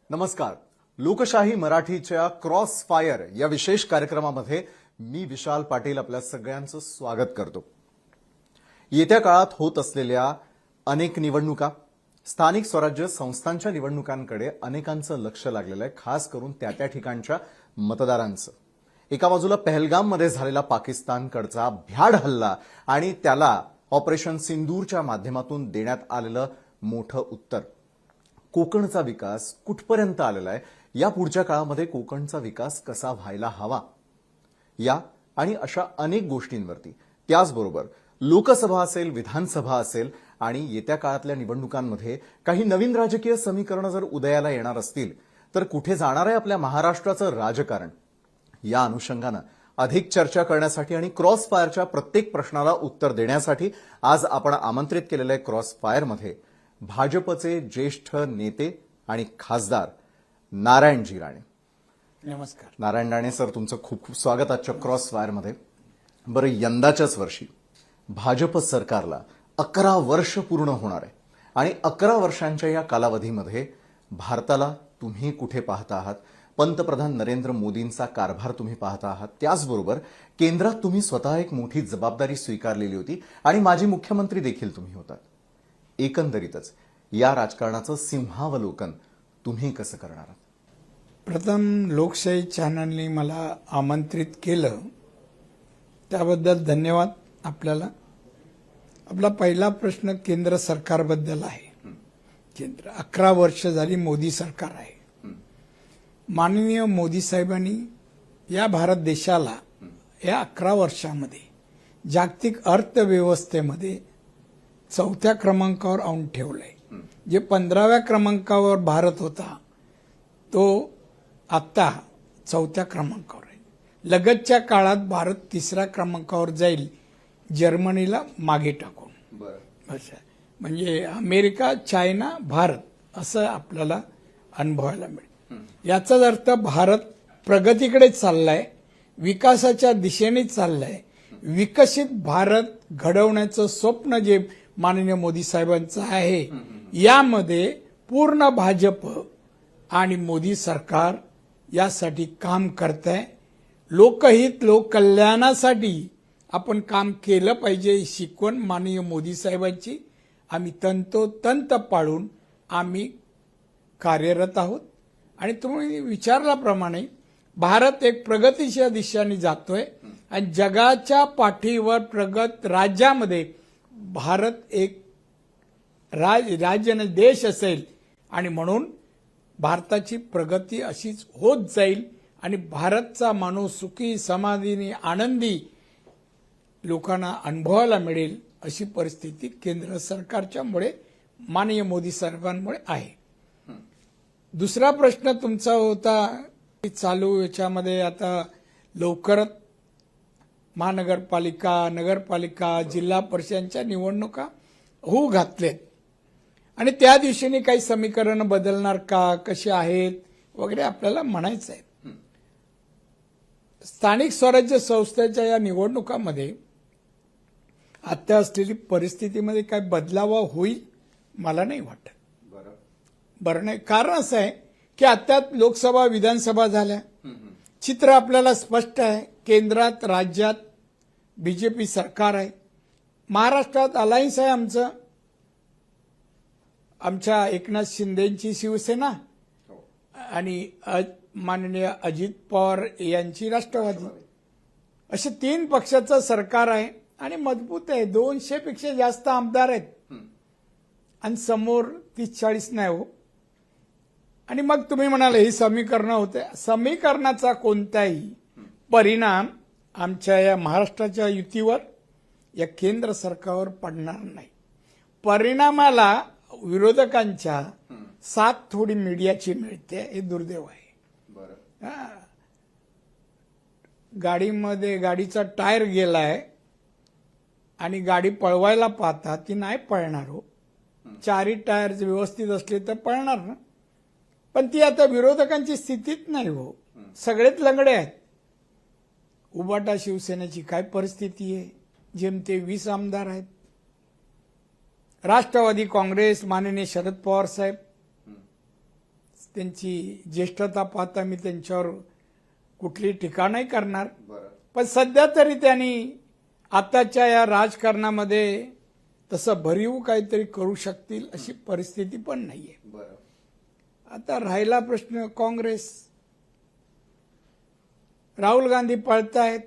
नमस्कार. लोकशाही मराठीच्या क्रॉस फायर या विशेष कार्यक्रमामध्ये मी विशाल पाटील आपल्या सगळ्यांचं स्वागत करतो. येत्या काळात होत असलेल्या अनेक निवडणुका, स्थानिक स्वराज्य संस्थांच्या निवडणुकांकडे अनेकांचं लक्ष लागलेलं आहे, खास करून त्या ठिकाणच्या मतदारांचं. एका बाजूला पहलगाममध्ये झालेला पाकिस्तानकडचा भ्याड हल्ला आणि त्याला ऑपरेशन सिंदूरच्या माध्यमातून देण्यात आलेलं मोठं उत्तर. कोकणचा विकास कुठपर्यंत आलेला आहे, या पुढच्या काळामध्ये कोकणचा विकास कसा व्हायला हवा, या आणि अशा अनेक गोष्टींवरती, त्याचबरोबर लोकसभा असेल, विधानसभा असेल आणि येत्या काळातल्या निवडणुकांमध्ये काही नवीन राजकीय समीकरणं जर उदयाला येणार असतील तर कुठे जाणार आहे आपल्या महाराष्ट्राचं राजकारण, या अनुषंगानं अधिक चर्चा करण्यासाठी आणि क्रॉस फायरच्या प्रत्येक प्रश्नाला उत्तर देण्यासाठी आज आपण आमंत्रित केलेल्या क्रॉस फायरमध्ये भाजपचे ज्येष्ठ नेते आणि खासदार नारायणजी राणे. नमस्कार. नारायण राणे सर, तुमचं खूप खूप स्वागत आजच्या क्रॉस फायरमध्ये. बरं, यंदाच्याच वर्षी भाजप सरकारला 11 वर्ष पूर्ण होणार आहे आणि 11 वर्षांच्या या कालावधीमध्ये भारताला तुम्ही कुठे पाहता आहात? पंतप्रधान नरेंद्र मोदींचा कारभार तुम्ही पाहता आहात, त्याचबरोबर केंद्रात तुम्ही स्वतः एक मोठी जबाबदारी स्वीकारलेली होती आणि माजी मुख्यमंत्री देखील तुम्ही होतात. एकंदरीतच या राजकारणाचं सिंहावलोकन तुम्ही कसं करणार आहात? प्रथम लोकशाही चॅनलने मला आमंत्रित केलं त्याबद्दल धन्यवाद आपल्याला. आपला पहिला प्रश्न केंद्र सरकारबद्दल आहे. केंद्र 11 वर्ष झाली मोदी सरकार आहे. माननीय मोदी साहेबांनी या भारत देशाला या 11 वर्षामध्ये जागतिक अर्थव्यवस्थेमध्ये 4थ्या क्रमांकावर आणून ठेवलंय. जे 15व्या क्रमांकावर भारत होता तो आता 4थ्या क्रमांकावर आहे. लगतच्या काळात भारत 3ऱ्या क्रमांकावर जाईल, जर्मनीला मागे टाकून. असं म्हणजे अमेरिका, चायना, भारत असं आपल्याला अनुभवायला मिळेल. याचाच अर्थ भारत प्रगतीकडे चाललाय, विकासाच्या दिशेने चाललाय. विकसित भारत घडवण्याचं स्वप्न जे माननीय मोदी साहेबांचं आहे, यामध्ये पूर्ण भाजप आणि मोदी सरकार यासाठी काम करत आहे. लोकहित, लोककल्याणासाठी आपण काम केलं पाहिजे ही शिकवण माननीय मोदी साहेबांची आम्ही तंतोतंत पाळून आम्ही कार्यरत आहोत. आणि तुम्ही विचारल्याप्रमाणे भारत एक प्रगतीच्या दिशेने जातोय आणि जगाच्या पाठीवर प्रगत राज्यामध्ये भारत एक राज्य देश असेल आणि म्हणून भारताची प्रगती अशीच होत जाईल आणि भारतचा माणूस सुखी, समाधानी, आनंदी लोकांना अनुभवायला मिळेल अशी परिस्थिती केंद्र सरकारच्यामुळे, माननीय मोदी साहेबांमुळे आहे. दुसरा प्रश्न तुमचा होता चालू याच्यामध्ये आता लवकरच महानगरपालिका, नगरपालिका, जिल्हा परिषदांच्या निवडणुका होऊ घातल्यात आणि त्या दिवशीने काही समीकरण बदलणार का, कशी आहेत वगैरे आपल्याला म्हणायचं आहे. स्थानिक स्वराज्य संस्थेच्या या निवडणुकामध्ये आता असलेली परिस्थितीमध्ये काय बदलावा होईल मला नाही वाटत. बरं नाही. कारण असं आहे की आता लोकसभा, विधानसभा झाल्या, चित्र आपल्याला स्पष्ट आहे. केंद्रात, राज्यात बीजेपी सरकार आहे. महाराष्ट्रात अलायन्स आहे आमचं, आमच्या एकनाथ शिंदेची शिवसेना आणि माननीय अजित पवार यांची राष्ट्रवादी, असे 3 पक्षाचं सरकार आहे आणि मजबूत आहे. 200 पेक्षा जास्त आमदार आहेत आणि समोर 30-40 नाही हो. आणि मग तुम्ही म्हणाले ही समीकरणं होते. समीकरणाचा कोणताही परिणाम आमच्या या महाराष्ट्राच्या युतीवर, या केंद्र सरकारवर पडणार नाही. परिणामाला विरोधकांच्या साथ थोडी मीडियाची मिळते, हे दुर्दैव आहे. गाडीमध्ये गाडीचा टायर गेलाय आणि गाडी पळवायला पाहता ती नाही पळणार हो. 4ही टायर व्यवस्थित असले तर पळणार ना, पण ती आता विरोधकांची स्थितीच नाही हो. सगळेच लंगडे आहेत. उबाटा शिवसेनेची काय परिस्थिती आहे, जेमते 20 आमदार आहेत. राष्ट्रवादी काँग्रेस, माननीय शरद पवार साहेब त्यांची ज्येष्ठता पाहता मी त्यांच्यावर कुठली टीका नाही करणार, पण सध्या तरी त्यांनी आताच्या या राजकारणामध्ये तसं भरीव काहीतरी करू शकतील अशी परिस्थिती पण नाहीये. आता राहिला प्रश्न काँग्रेस. राहुल गांधी पळतायत,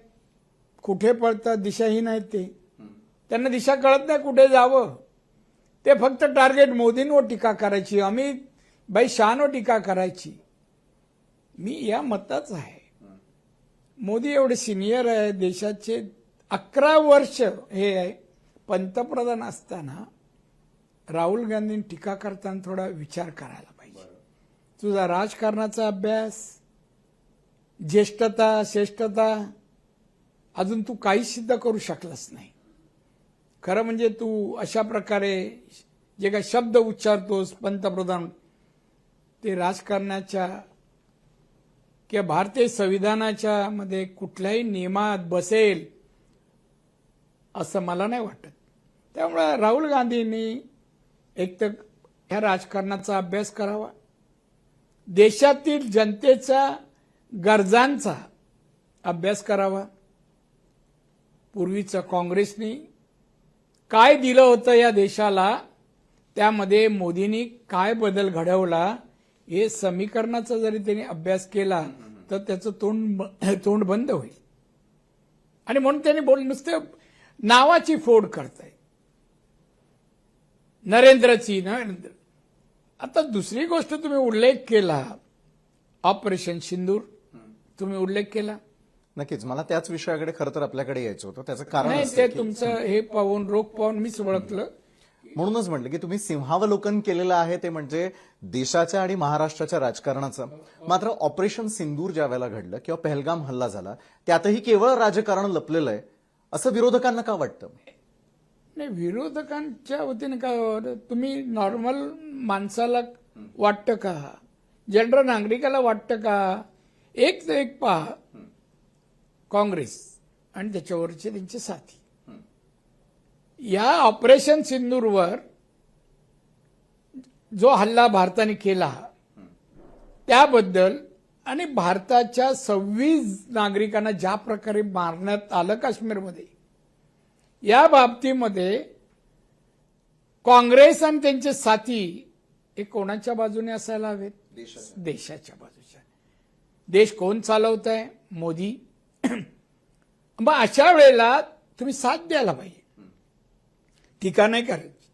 कुठे पळतात दिशाहीन आहेत ते, त्यांना दिशा कळत नाही कुठे जावं. ते फक्त टार्गेट मोदींवर टीका करायची, अमित भाई शहांवर टीका करायची. मी या मताच आहे. मोदी एवढे सिनियर आहे, देशाचे 11 वर्ष हे आहे, पंतप्रधान असताना राहुल गांधींनी टीका करताना थोडा विचार करायला पाहिजे. तुझा राजकारणाचा अभ्यास, ज्येष्ठता, श्रेष्ठता अजून तू काहीच सिद्ध करू शकलास नाही. खरं म्हणजे तू अशा प्रकारे जे काही शब्द उच्चारतोस पंतप्रधान, ते राजकारणाच्या किंवा भारतीय संविधानाच्या मध्ये कुठल्याही नियमात बसेल असं मला नाही वाटत. त्यामुळे राहुल गांधींनी एक तर ह्या राजकारणाचा अभ्यास करावा, देशातील जनतेचा गरजांचा अभ्यास करावा. पूर्वीचं काँग्रेसनी काय दिलं होतं या देशाला, त्यामध्ये मोदींनी काय बदल घडवला, हे समीकरणाचा जरी त्यांनी अभ्यास केला तर त्याचं तोंड बंद होईल. आणि म्हणून त्यांनी नुसते नावाची फोड करताय, नरेंद्रची. आता दुसरी गोष्ट तुम्ही उल्लेख केला, ऑपरेशन सिंदूर तुम्ही उल्लेख केला. नक्कीच मला त्याच विषयाकडे खरं तर आपल्याकडे यायचं होतं. त्याचं कारण नाही, असं ते की तुमचं हे पाहून रोख पाहून मीच ओळखलं. म्हणूनच म्हटलं की तुम्ही सिंहावलोकन केलेलं आहे ते म्हणजे देशाच्या आणि महाराष्ट्राच्या राजकारणाचं. मात्र ऑपरेशन सिंदूर ज्या वेळेला घडलं किंवा पहलगाम हल्ला झाला, त्यातही केवळ राजकारण लपलेलं आहे असं विरोधकांना का वाटतं? नाही, विरोधकांच्या वतीने काय, तुम्ही नॉर्मल माणसाला वाटतं का, जनरल नागरिकाला वाटतं का? एक तर एक पहा, काँग्रेस आणि त्याच्यावरचे त्यांचे साथी या ऑपरेशन सिंदूरवर जो हल्ला भारताने केला त्याबद्दल आणि भारताच्या 26 नागरिकांना ज्या प्रकारे मारण्यात आलं काश्मीरमध्ये, या बाबतीमध्ये काँग्रेस आणि त्यांचे साथी हे कोणाच्या बाजूने असायला हवेत? देशाच्या बाजूच्या. देश कोण चालवत आहे? मोदी. मग अशा वेळेला तुम्ही साथ द्यायला पाहिजे, टीका नाही करायची.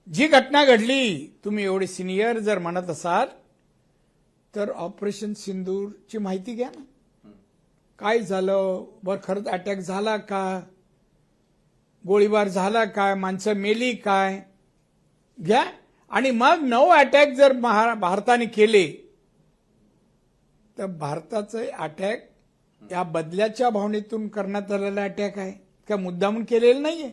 जी घटना घडली, तुम्ही एवढे सिनियर जर म्हणत असाल तर ऑपरेशन सिंदूरची माहिती घ्या ना. काय झालं, बर खरंच अटॅक झाला का, गोळीबार झाला काय, माणसं मेली काय, घ्या. आणि मग 9 अटॅक जर भारताने केले तर भारताचं अटॅक या बदल्याच्या भावनेतून करण्यात आलेला अटॅक आहे का, मुद्दामून केलेलं नाहीये.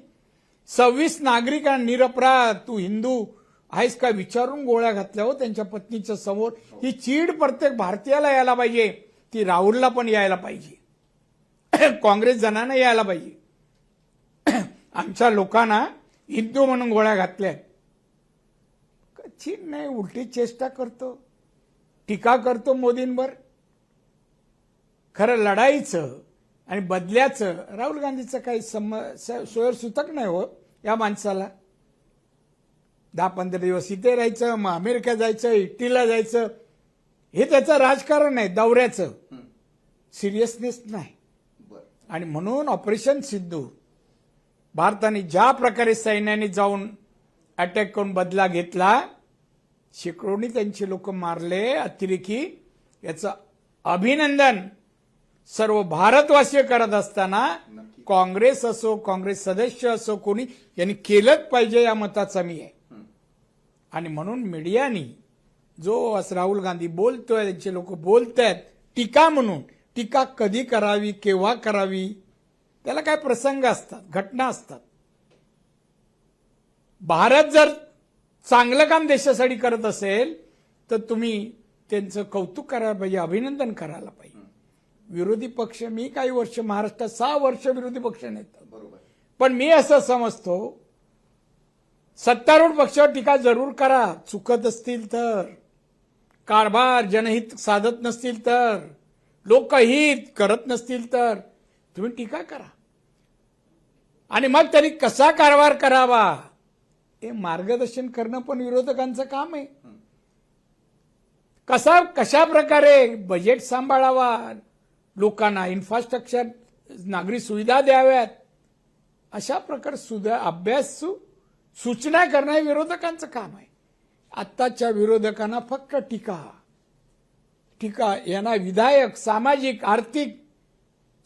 26 नागरिकांना निरपराध, तू हिंदू आहेस का विचारून गोळ्या घातल्या हो त्यांच्या पत्नीच्या समोर. ही चीड प्रत्येक भारतीयाला यायला पाहिजे, ती राहुलला पण यायला पाहिजे, काँग्रेस जणांना यायला पाहिजे. आमच्या लोकांना हिंदू म्हणून गोळ्या घातल्या. चीड नाही, उलटी चेष्टा करतो, टीका करतो मोदींवर. खरं लढाईचं आणि बदल्याचं राहुल गांधीचं काही सोयर सुतक नाही हो या माणसाला. 10-15 दिवस इथे राहायचं, मग अमेरिका जायचं, इटलीला जायचं, हे त्याचं राजकारण आहे, दौऱ्याचं सिरियसनेस नाही. आणि म्हणून ऑपरेशन सिंदूर भारताने ज्या प्रकारे सैन्याने जाऊन अटॅक करून बदला घेतला, शेकडोनी त्यांचे लोक मारले अतिरेकी, याचं अभिनंदन सर्व भारतवासी करत असताना काँग्रेस असो, काँग्रेस सदस्य असो, कोणी यांनी केलंच पाहिजे या मताचा मी आहे. आणि म्हणून मीडियानी जो राहुल गांधी बोलतोय, त्यांचे लोक बोलतायत टीका म्हणून, टीका कधी करावी, केव्हा करावी, त्याला काय प्रसंग असतात, घटना असतात. भारत जर चांगलं काम देशासाठी करत असेल तर तुम्ही त्यांचं कौतुक करायला पाहिजे, अभिनंदन करायला पाहिजे. विरोधी पक्ष, मी काही वर्ष महाराष्ट्रात 6 वर्ष विरोधी पक्ष नेता, पण मी असं समजतो सत्तारूढ पक्षावर टीका जरूर करा चुकत असतील तर, कारभार जनहित साधत नसतील तर, लोकहित करत नसतील तर तुम्ही टीका करा. आणि मग तरी कसा कारभार करावा हे मार्गदर्शन करणं पण विरोधकांचं काम आहे. कशा प्रकारे बजेट सांभाळावा, लोकांना इन्फ्रास्ट्रक्चर, नागरी सुविधा द्याव्यात, अशा प्रकारे अभ्यासू सूचना करणं हे विरोधकांचं काम आहे. आत्ताच्या विरोधकांना फक्त टीका यांना विधायक, सामाजिक, आर्थिक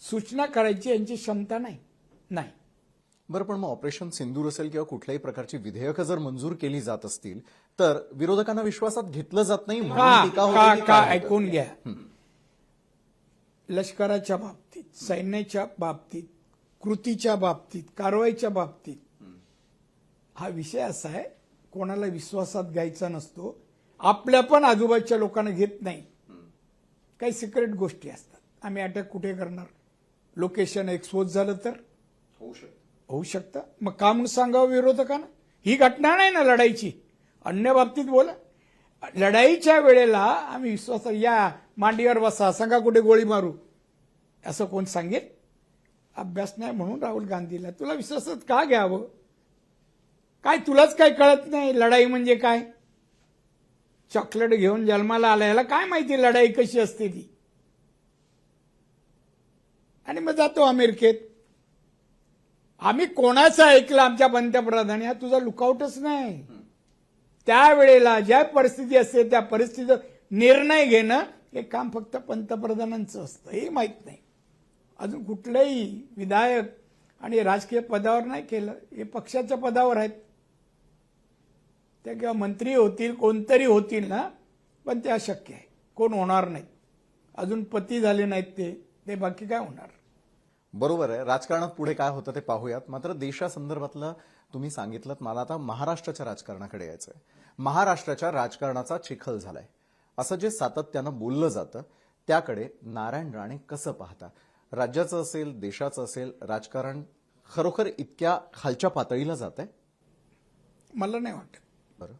सूचना करायची यांची क्षमता नाही. बरं, पण मग ऑपरेशन सिंदूर असेल किंवा कुठल्याही प्रकारची विधेयकं जर मंजूर केली जात असतील तर विरोधकांना विश्वासात घेतलं जात नाही म्हणून टीका होते की काय होतं? ऐकून घ्या. लष्कराच्या बाबतीत, सैन्याच्या बाबतीत, कृतीच्या बाबतीत, कारवाईच्या बाबतीत हा विषय असा आहे, कोणाला विश्वासात घ्यायचा नसतो. आपल्या पण आजूबाजूच्या लोकांना घेत नाही. काही सिक्रेट गोष्टी असतात. आम्ही अटॅक कुठे करणार, लोकेशन एक्सपोज झालं तर होऊ शकतं. मग का म्हणून सांगावं विरोधकांना? ही घटना नाही ना लढाईची. अन्य बाबतीत बोला. लढाईच्या वेळेला आम्ही विश्वासात, या मांडीवर बसा, सांगा कुठे गोळी मारू, असं कोण सांगेल? अभ्यास नाही म्हणून राहुल गांधीला तुला विश्वासात का घ्यावं? काय तुलाच काय कळत नाही लढाई म्हणजे काय? चॉकलेट घेऊन जन्माला आला, याला काय माहिती लढाई कशी असते ती? आणि मग जातो अमेरिकेत. आम्ही कोणाचं ऐकलं आमच्या पंतप्रधान? हा तुझा लुकआउटच नाही. त्यावेळेला ज्या परिस्थिती असते त्या परिस्थितीत निर्णय घेणं हे काम फक्त पंतप्रधानांचं असतं. हे माहीत नाही. अजून कुठल्याही विधायक आणि राजकीय पदावर नाही केलं. हे पक्षाच्या पदावर आहेत. ते किंवा मंत्री होतील, कोणतरी होतील ना, पण ते अशक्य आहे. कोण होणार नाही. अजून पती झाले नाहीत ते बाकी काय होणार? बरोबर आहे. राजकारणात पुढे काय होतं ते पाहूयात. मात्र देशासंदर्भातलं तुम्ही सांगितलं, मला आता महाराष्ट्राच्या राजकारणाकडे यायचंय. महाराष्ट्राच्या राजकारणाचा चिखल झालाय असं जे सातत्यानं बोललं जातं त्याकडे नारायण राणे कसं पाहता? राज्याचं असेल, देशाचं असेल, राजकारण खरोखर इतक्या खालच्या पातळीला जात आहे? मला नाही वाटत. बरं,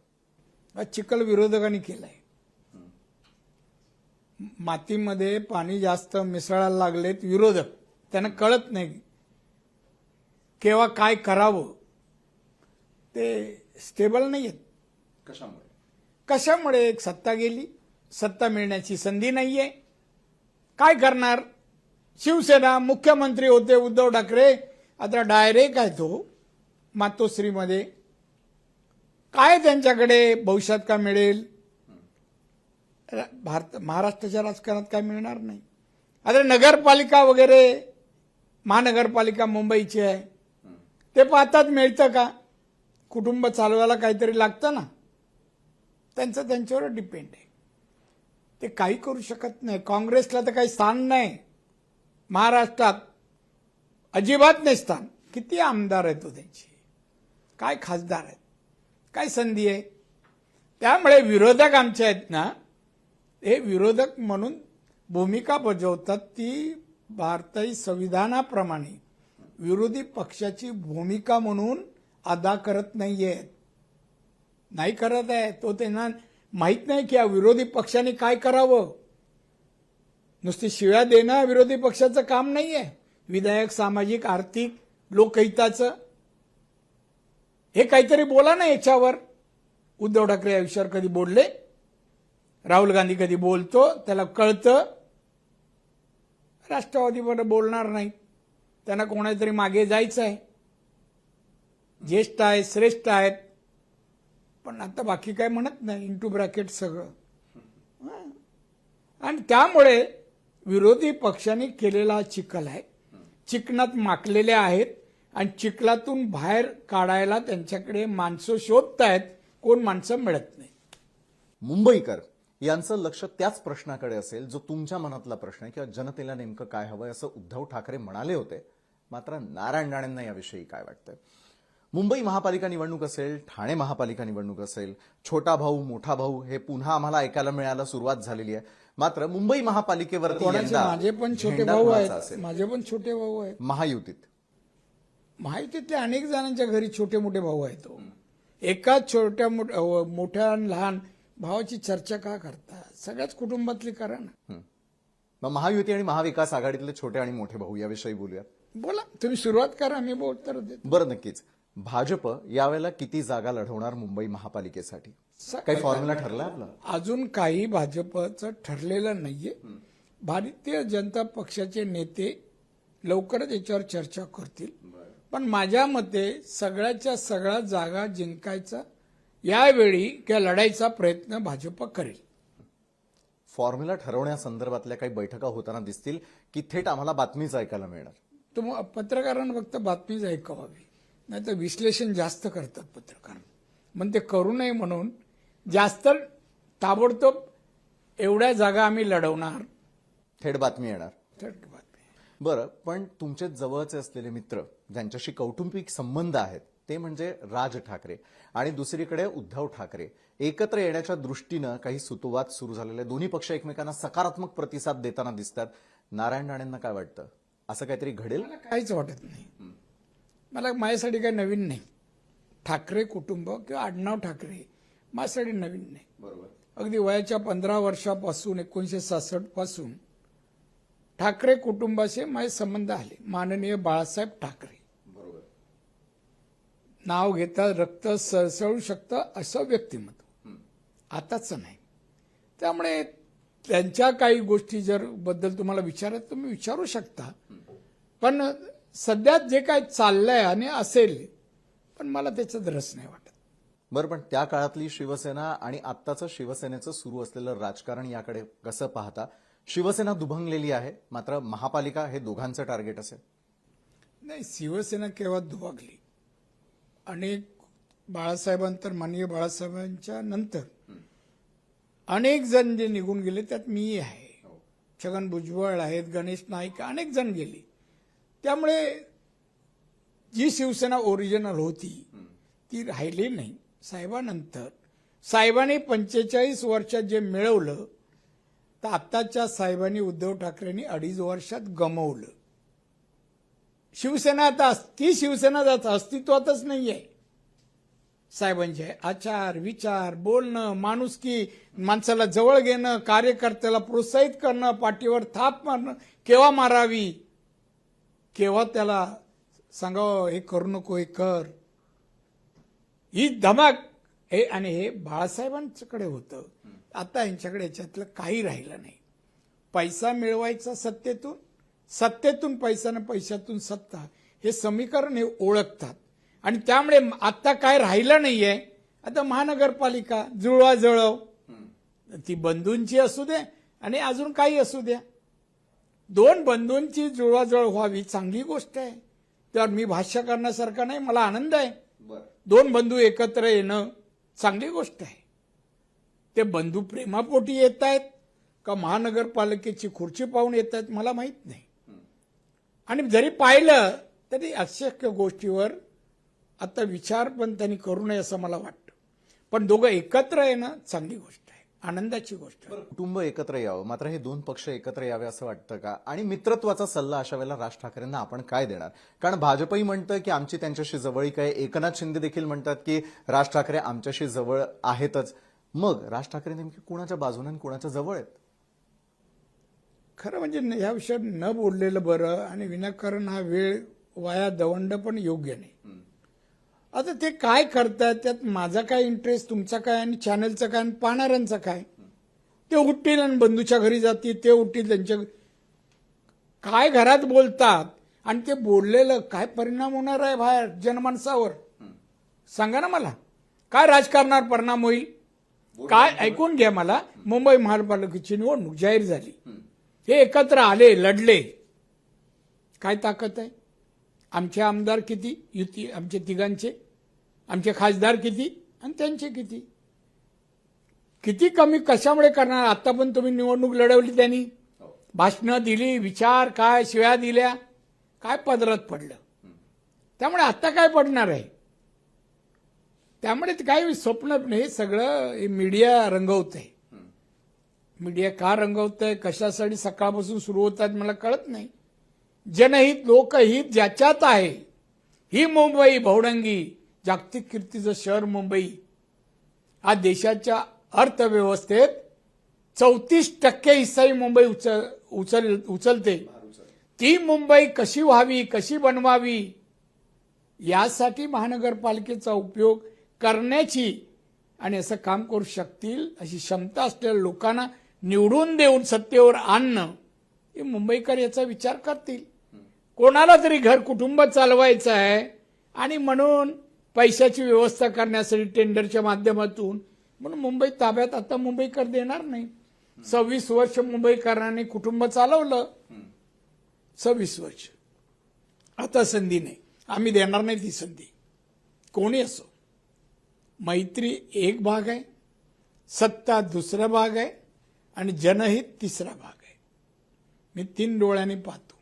हा चिखल विरोधकांनी केलाय. मातीमध्ये पाणी जास्त मिसळायला लागलेत विरोधक. त्यांना कळत नाही केव्हा काय करावं. ते स्टेबल नाही आहेत. कशामुळे? एक सत्ता गेली, सत्ता मिळण्याची संधी नाहीये. काय करणार? शिवसेना मुख्यमंत्री होते उद्धव ठाकरे, आता डायरेक्ट आहे तो मातोश्रीमध्ये. काय त्यांच्याकडे भविष्यात काय मिळेल? महाराष्ट्राच्या राजकारणात काय मिळणार नाही. आता नगरपालिका वगैरे, महानगरपालिका मुंबईची आहे, ते पाहतात मिळतं का? कुटुंब चालवायला काहीतरी लागतं ना. त्यांच्यावर डिपेंड आहे. ते काही करू शकत नाही. काँग्रेसला तर काही स्थान नाही महाराष्ट्रात, अजिबात नाही स्थान. किती आमदार आहेत तो त्यांचे, काय खासदार आहेत, काय संधी आहे? त्यामुळे विरोधक आमचे आहेत ना, हे विरोधक म्हणून भूमिका बजावतात ती भारतीय संविधानाप्रमाणे विरोधी पक्षाची भूमिका म्हणून अदा करत नाहीयेत. नाही करत आहे. तो त्यांना माहित नाही की या विरोधी पक्षाने काय करावं. नुसती शिव्या देणं विरोधी पक्षाचं काम नाहीये. विधायक, सामाजिक, आर्थिक, लोकहिताचं हे काहीतरी बोला ना याच्यावर. उद्धव ठाकरे या विषयावर कधी बोलले? राहुल गांधी कधी बोलतो? त्याला कळतं. राष्ट्रवादीवर बोलणार नाही. त्यांना कोणातरी मागे जायचं आहे. ज्येष्ठ आहेत, श्रेष्ठ आहेत, पण आता बाकी काय म्हणत नाही. इंटू ब्रॅकेट सगळं. आणि त्यामुळे विरोधी पक्षांनी केलेला चिखल आहे. चिकनात माकलेले आहेत आणि चिखलातून बाहेर काढायला त्यांच्याकडे माणसं शोधतायत. कोण माणसं मिळत नाही. मुंबईकर यांचं लक्ष त्याच प्रश्नाकडे असेल जो तुमच्या मनातला प्रश्न आहे, किंवा जनतेला नेमकं काय हवंय असं उद्धव ठाकरे म्हणाले होते. मात्र नारायण राणेंना याविषयी काय वाटतंय? मुंबई महापालिका निवडणूक असेल, ठाणे महापालिका निवडणूक असेल, छोटा भाऊ मोठा भाऊ हे पुन्हा आम्हाला ऐकायला मिळायला सुरुवात झालेली आहे. मात्र मुंबई महापालिकेवरती यंदा माझे पण छोटे झेंडा भाऊ कुणाचा आहेत. असेल? माझे पण छोटे भाऊ आहेत. महायुतीतल्या अनेक जणांच्या घरी छोटे मोठे भाऊ आहेत. एकाच छोट्या मोठ्या लहान भावाची चर्चा का करतात? सगळ्याच कुटुंबातली करा ना. मग महायुती आणि महाविकास आघाडीतले छोटे आणि मोठे भाऊ याविषयी बोलूया. बोला, तुम्ही सुरुवात करा, मी उत्तर देतो. बरं, नक्कीच. भाजप यावेळेला किती जागा लढवणार मुंबई महापालिकेसाठी? काही फॉर्म्युला ठरला आपला? अजून काही भाजपचं ठरलेलं नाहीये. भारतीय जनता पक्षाचे नेते लवकरच याच्यावर चर्चा करतील. पण माझ्या मते सगळ्याच्या सगळ्या जागा जिंकायचा यावेळी किंवा लढायचा प्रयत्न भाजप करेल. फॉर्म्युला ठरवण्यासंदर्भातल्या काही बैठका होताना दिसतील की थेट आम्हाला बातमीच ऐकायला मिळणार? पत्रकारांना फक्त बातमीच ऐकावी, नाही तर विश्लेषण जास्त करतात पत्रकार. मग ते करू नये म्हणून जास्त ताबडतोब एवढ्या जागा आम्ही लढवणार, थेट बातमी येणार. थेट बातमी. बरं, पण तुमचे जवळचे असलेले मित्र ज्यांच्याशी कौटुंबिक संबंध आहेत ते म्हणजे राज ठाकरे आणि दुसरीकडे उद्धव ठाकरे एकत्र येण्याच्या दृष्टीनं काही सुतोवाद सुरू झालेले. दोन्ही पक्ष एकमेकांना सकारात्मक प्रतिसाद देताना दिसतात. नारायण राणेंना काय वाटतं, असं काहीतरी घडेल? मला काहीच वाटत नाही. मला माझ्यासाठी काही नवीन नाही. ठाकरे कुटुंब किंवा आडनाव ठाकरे माझ्यासाठी नवीन नाही. बरोबर. अगदी वयाच्या 15 वर्षापासून 1966 पासून ठाकरे कुटुंबाशी माझे संबंध आले. माननीय बाळासाहेब ठाकरे बरोबर. नाव घेता रक्त सळसळू शकतं असं व्यक्तिमत्व, आताच नाही. त्यामुळे त्यांच्या काही गोष्टी जर बद्दल तुम्हाला विचारायचं तुम्ही विचारू शकता. पण सध्या जे काय चाललंय आणि असेल, पण मला त्याच्यात रस नाही वाटत. बरं, पण त्या काळातली शिवसेना आणि आत्ताचं शिवसेनेचं सुरू असलेलं राजकारण याकडे कसं पाहता? शिवसेना दुभंगलेली आहे, मात्र महापालिका हे दोघांचं टार्गेट असेल. नाही, शिवसेना केव्हा दुभागली. अनेक बाळासाहेबांतर माननीय बाळासाहेबांच्या नंतर अनेक जण जे निघून गेले त्यात मी आहे. छगन भुजबळ आहेत, गणेश नाईक, अनेक जण गेले. त्यामुळे जी शिवसेना ओरिजिनल होती ती राहिली नाही. साहेबांनंतर साहेबांनी 45 वर्षात जे मिळवलं तर आत्ताच्या साहेबांनी उद्धव ठाकरेंनी 2.5 वर्षात गमवलं. शिवसेना आता ती शिवसेना अस्तित्वातच नाहीये. साहेबांचे आचार विचार, बोलणं, माणुसकी, माणसाला जवळ घेणं, कार्यकर्त्याला प्रोत्साहित करणं, पाठीवर थाप मारणं, केव्हा मारावी, केव्हा त्याला सांगावं हे करू नको हे कर, ही धमाक, हे आणि हे बाळासाहेबांच्याकडे होतं. आता यांच्याकडे याच्यातलं काही राहिलं नाही. पैसा मिळवायचा सत्तेतून, सत्तेतून पैसा आणि पैशातून सत्ता, हे समीकरण हे ओळखतात. आणि त्यामुळे आता काय राहिलं नाहीये. आता महानगरपालिका जुळवाजुळव, ती बंधूंची असू दे आणि अजून काही असू द्या, 2 बंधूंची जुळवाजुळव व्हावी चांगली गोष्ट आहे. त्यावर मी भाष्य करण्यासारखं नाही, मला आनंद आहे. 2 बंधू एकत्र येणं चांगली गोष्ट आहे. ते बंधू प्रेमापोटी येत आहेत का महानगरपालिकेची खुर्ची पाहून येत आहेत मला माहित नाही. आणि जरी पाहिलं तरी अशक्य गोष्टीवर आता विचार पण त्यांनी करू नये असं मला वाटतं. पण दोघं एकत्र येणं चांगली गोष्ट आहे, आनंदाची गोष्ट आहे. कुटुंब एकत्र यावं, मात्र हे 2 पक्ष एकत्र यावे असं वाटतं का? आणि मित्रत्वाचा सल्ला अशा वेळेला राज ठाकरेंना आपण काय देणार? कारण भाजपही म्हणतं की आमची त्यांच्याशी जवळीक आहे, एकनाथ शिंदे देखील म्हणतात की राज ठाकरे आमच्याशी जवळ आहेतच. मग राज ठाकरे नेमकी कुणाच्या बाजूने आणि कुणाच्या जवळ आहेत? खरं म्हणजे ह्या विषयात न बोललेलं बरं, आणि विनाकारण हा वेळ वाया दवंड पण योग्य नाही. आता ते काय करतात त्यात माझा काय इंटरेस्ट, तुमचा काय, आणि चॅनलचं काय, आणि पाहणाऱ्यांचं काय? ते उठतील आणि बंधूच्या घरी जातील, ते उठतील त्यांच्या काय घरात बोलतात, आणि ते बोललेलं काय परिणाम होणार आहे बाहेर जनमानसावर? सांगा ना मला, काय राजकारणावर परिणाम होईल? काय ऐकून घ्या मला. मुंबई महापालिकेची निवडणूक जाहीर झाली, हे एकत्र आले, लढले, काय ताकद आहे? आमचे आमदार किती, युती आमचे तिघांचे, आमचे खासदार किती आणि त्यांचे किती, किती कमी कशामुळे करणार? आता पण तुम्ही निवडणूक लढवली, त्यांनी भाषणं दिली, विचार काय शिव्या दिल्या, काय पदरात पडलं. त्यामुळे आता काय पडणार आहे? त्यामुळे काही स्वप्न नाही, सगळं मीडिया रंगवतंय. मीडिया का रंगवतंय, कशासाठी सकाळपासून सुरू होतात मला कळत नाही. जनहित लोकहित ज्याच्यात आहे, ही मुंबई बहुरंगी जागतिक कीर्तीचं शहर मुंबई हा देशाच्या अर्थव्यवस्थेत 34% हिस्साही मुंबई उचलते. ती मुंबई कशी व्हावी, कशी बनवावी, यासाठी महानगरपालिकेचा उपयोग करण्याची आणि असं काम करू शकतील अशी क्षमता असलेल्या लोकांना निवडून देऊन सत्तेवर आणणं, हे मुंबईकर याचा विचार करतील. कोणाला तरी घर कुटुंब चालवायचं आहे आणि म्हणून पैशाची व्यवस्था करण्यासाठी टेंडरच्या माध्यमातून म्हणून मुंबई ताब्यात आता मुंबईकर देणार नाही. 26 वर्ष मुंबईकरांनी कुटुंब चालवलं, 26 वर्ष. आता संधी नाही, आम्ही देणार नाही ती संधी. कोणी असो, मैत्री एक भाग आहे, सत्ता दुसरा भाग आहे आणि जनहित तिसरा भाग आहे. मी 3 डोळ्यांनी पाहतो.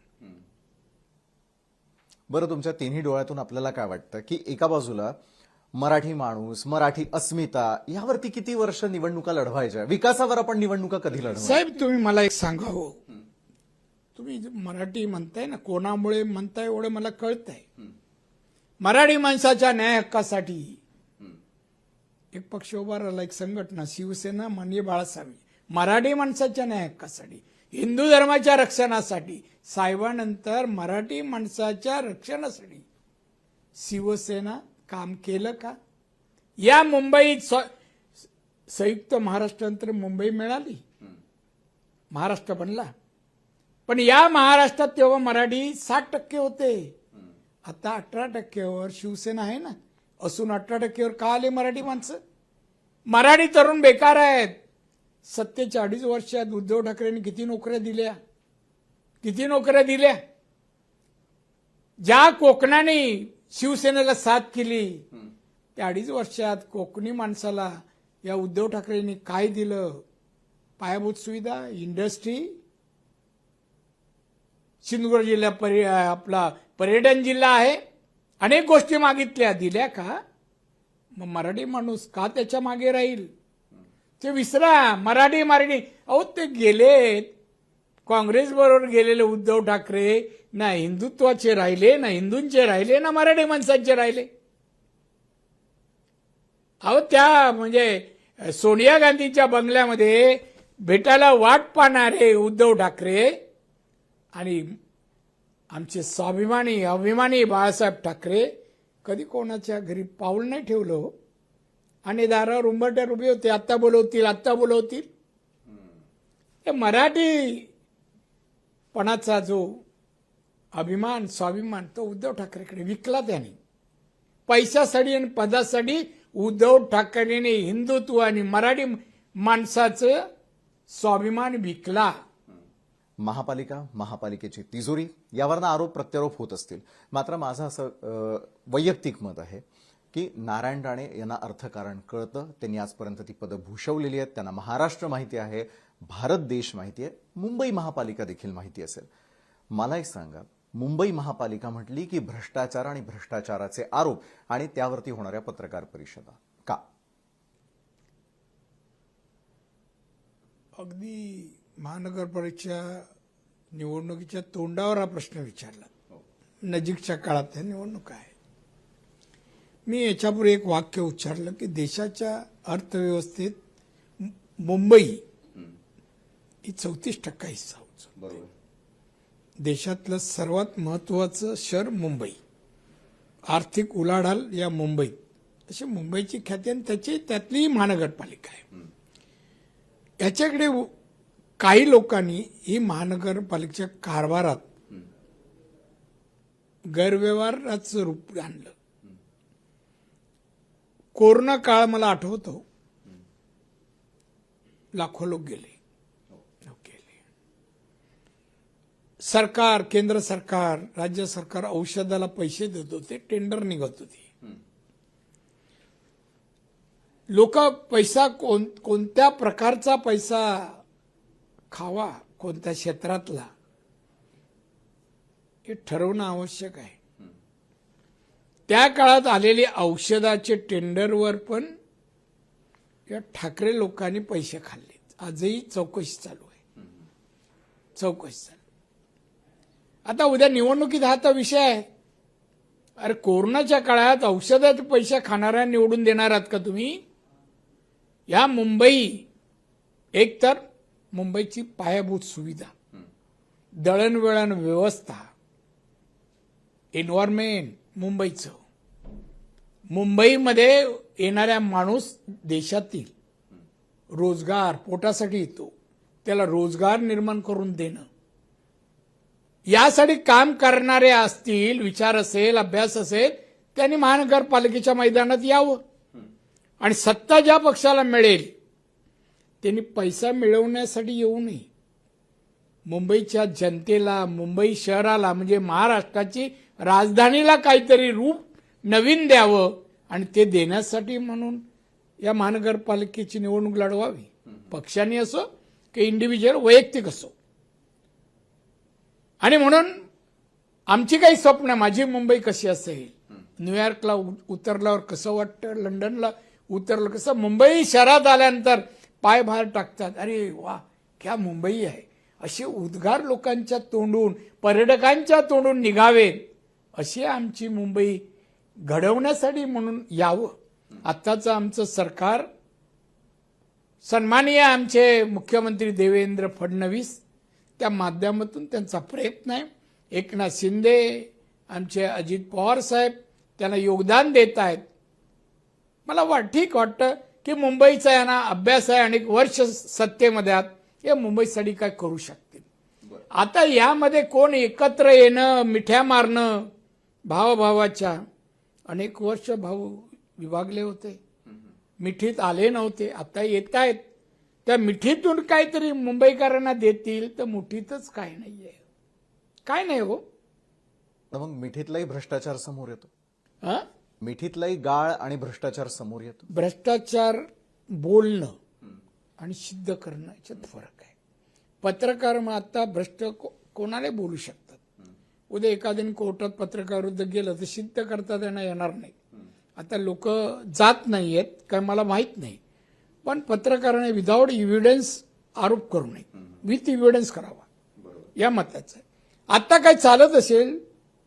बरं, तुमच्या तिन्ही डोळ्यातून आपल्याला काय वाटतं की एका बाजूला मराठी माणूस, मराठी अस्मिता, यावरती किती वर्ष निवडणुका लढवायच्या, विकासावर आपण निवडणुका कधी लढवायच्या? साहेब, तुम्ही मला एक सांगा हो, तुम्ही मराठी म्हणताय ना, कोणामुळे म्हणताय एवढं मला कळतंय. मराठी माणसाच्या न्याय हक्कासाठी एक पक्ष उभा राहिला, एक संघटना, शिवसेना, माननीय बाळासाहेब. मराठी माणसाच्या न्याय हक्कासाठी, हिंदू धर्माच्या रक्षणासाठी, साहेबांनंतर मराठी माणसाच्या रक्षणासाठी शिवसेना काम केलं का? या मुंबईत संयुक्त महाराष्ट्रानंतर मुंबई मिळाली, महाराष्ट्र बनला. पण या महाराष्ट्रात तेव्हा मराठी 60% होते, आता 18%वर शिवसेना आहे ना. असून 18%वर का आले मराठी माणसं? मराठी तरुण बेकार आहेत. सत्तेच्या 2.5 वर्षात उद्धव ठाकरेंनी किती नोकऱ्या दिल्या, किती नोकऱ्या दिल्या? ज्या कोकणाने शिवसेनेला साथ केली त्या 2.5 वर्षात कोकणी माणसाला या उद्धव ठाकरेंनी काय दिलं? पायाभूत सुविधा, इंडस्ट्री. सिंधुदुर्ग जिल्हा आपला पर्यटन जिल्हा आहे, अनेक गोष्टी मागितल्या, दिल्या का? मग मराठी माणूस का त्याच्या मागे राहील? ते विसरा. मराठी अहो, ते गेलेत काँग्रेस बरोबर गेलेले उद्धव ठाकरे, ना हिंदुत्वाचे राहिले, ना हिंदूंचे राहिले, ना मराठी माणसांचे राहिले. अहो, त्या म्हणजे सोनिया गांधीच्या बंगल्यामध्ये भेटायला वाट पाहणारे उद्धव ठाकरे आणि आमचे स्वाभिमानी अभिमानी बाळासाहेब ठाकरे कधी कोणाच्या घरी पाऊल नाही ठेवलं. आणि दारावर उंबरठ्यावर उभे होते, आत्ता बोलवतील, आत्ता बोलवतील. मराठीपणाचा जो अभिमान, स्वाभिमान, तो उद्धव ठाकरेकडे विकला त्याने. पैशासाठी आणि पदासाठी उद्धव ठाकरेने हिंदुत्व आणि मराठी माणसाचं स्वाभिमान विकला. महापालिकेची तिजोरी, यावरनं आरोप प्रत्यारोप होत असतील. मात्र माझं असं वैयक्तिक मत आहे की नारायण राणे यांना अर्थकारण कळतं. त्यांनी आजपर्यंत ती पदं भूषवलेली आहेत. त्यांना महाराष्ट्र माहिती आहे, भारत देश माहिती आहे, मुंबई महापालिका देखील माहिती असेल. मला एक सांगा, मुंबई महापालिका म्हटली की भ्रष्टाचार आणि भ्रष्टाचाराचे आरोप आणि त्यावरती होणाऱ्या पत्रकार परिषदा का? अगदी महानगरपालिकेच्या निवडणुकीच्या तोंडावर हा प्रश्न विचारला. नजीकच्या काळात त्या निवडणुका आहेत. मी याच्यापूर्वी एक वाक्य उच्चारलं की देशाच्या अर्थव्यवस्थेत मुंबई ही 34% हिस्सा उचलते. देशातलं सर्वात महत्वाचं शहर मुंबई, आर्थिक उलाढाल या मुंबईत, अशी मुंबईची ख्याती आणि त्यातली महानगरपालिका आहे. याच्याकडे काही लोकांनी ही महानगरपालिकेच्या कारभारात गैरव्यवहाराचं रूप आणलं. कोरोना काळ मला आठवतो, लाखो लोक गेले. सरकार, केंद्र सरकार, राज्य सरकार औषधाला पैसे देत होते, टेंडर निघत होती. लोक पैसा कोणत्या प्रकारचा पैसा खावा, कोणत्या क्षेत्रातला, हे ठरवणं आवश्यक आहे. त्या काळात आलेले औषधाचे टेंडरवर पण या ठाकरे लोकांनी पैसे खाल्ले. आजही चौकशी चालू आहे, चौकशी चालू. आता उद्या निवडणुकीत हा तर विषय आहे. अरे, कोरोनाच्या काळात औषधाचे पैसे खाणाऱ्या निवडून देणार आहात का तुम्ही? या मुंबई एकतर मुंबईची पायाभूत सुविधा, दळणवळण व्यवस्था, एन्व्हायरमेंट मुंबईचं, मुंबईमध्ये येणाऱ्या माणूस देशातील रोजगार पोटासाठी येतो, त्याला रोजगार निर्माण करून देणं, यासाठी काम करणारे असतील, विचार असेल, अभ्यास असेल, त्यांनी महानगरपालिकेच्या मैदानात यावं आणि सत्ता ज्या पक्षाला मिळेल त्यांनी पैसा मिळवण्यासाठी येऊ नये. मुंबईच्या जनतेला, मुंबई शहराला म्हणजे महाराष्ट्राची राजधानीला काहीतरी रूप नवीन द्यावं आणि ते देण्यासाठी म्हणून या महानगरपालिकेची निवडणूक लढवावी. पक्षाने असो की इंडिव्हिज्युअल वैयक्तिक असो. आणि म्हणून आमची काही स्वप्न, माझी मुंबई कशी असेल, न्यूयॉर्कला उतरल्यावर कसं वाटतं, लंडनला उतरलं कसं, मुंबई शहरात आल्यानंतर पाय बाहेर टाकतात, अरे वा क्या मुंबई आहे, असे उद्गार लोकांच्या तोंडून, पर्यटकांच्या तोंडून निघावे, अशी आमची मुंबई घडवण्यासाठी म्हणून यावं. आत्ताचं आमचं सरकार, सन्माननीय आमचे मुख्यमंत्री देवेंद्र फडणवीस, त्या माध्यमातून त्यांचा प्रयत्न आहे. एकनाथ शिंदे, आमचे अजित पवार साहेब त्यांना योगदान देत आहेत. मला ठीक वाटतं की मुंबईचा यांना अभ्यास आहे आणि वर्ष सत्तेमध्ये आहात, हे मुंबईसाठी काय करू शकतील. आता यामध्ये कोण एकत्र येणं, मिठ्या मारणं, भावाभावाच्या, अनेक वर्ष भाऊ विभागले होते, मिठीत आले नव्हते, आता येत आहेत. त्या मिठीतून काहीतरी मुंबईकरांना देतील तर मुठीतच काय नाहीये, काय नाही हो. मग मिठीतलाही भ्रष्टाचार समोर येतो, हा? मिठीतलाही गाळ आणि भ्रष्टाचार समोर येतो. भ्रष्टाचार बोलणं आणि सिद्ध करणं याच्यात फरक आहे. पत्रकार मग आता भ्रष्ट कोणाला बोलू शकतात. उद्या एखाद्याने कोर्टात पत्रकार विरुद्ध गेलं तर सिद्ध करता त्यांना येणार नाही. आता लोक जात नाहीयेत, काय मला माहित नाही, पण पत्रकाराने विदाऊट इव्हिडन्स आरोप करू नये, विथ इव्हिडन्स करावा, या मताचं आहे. आता काय चालत असेल,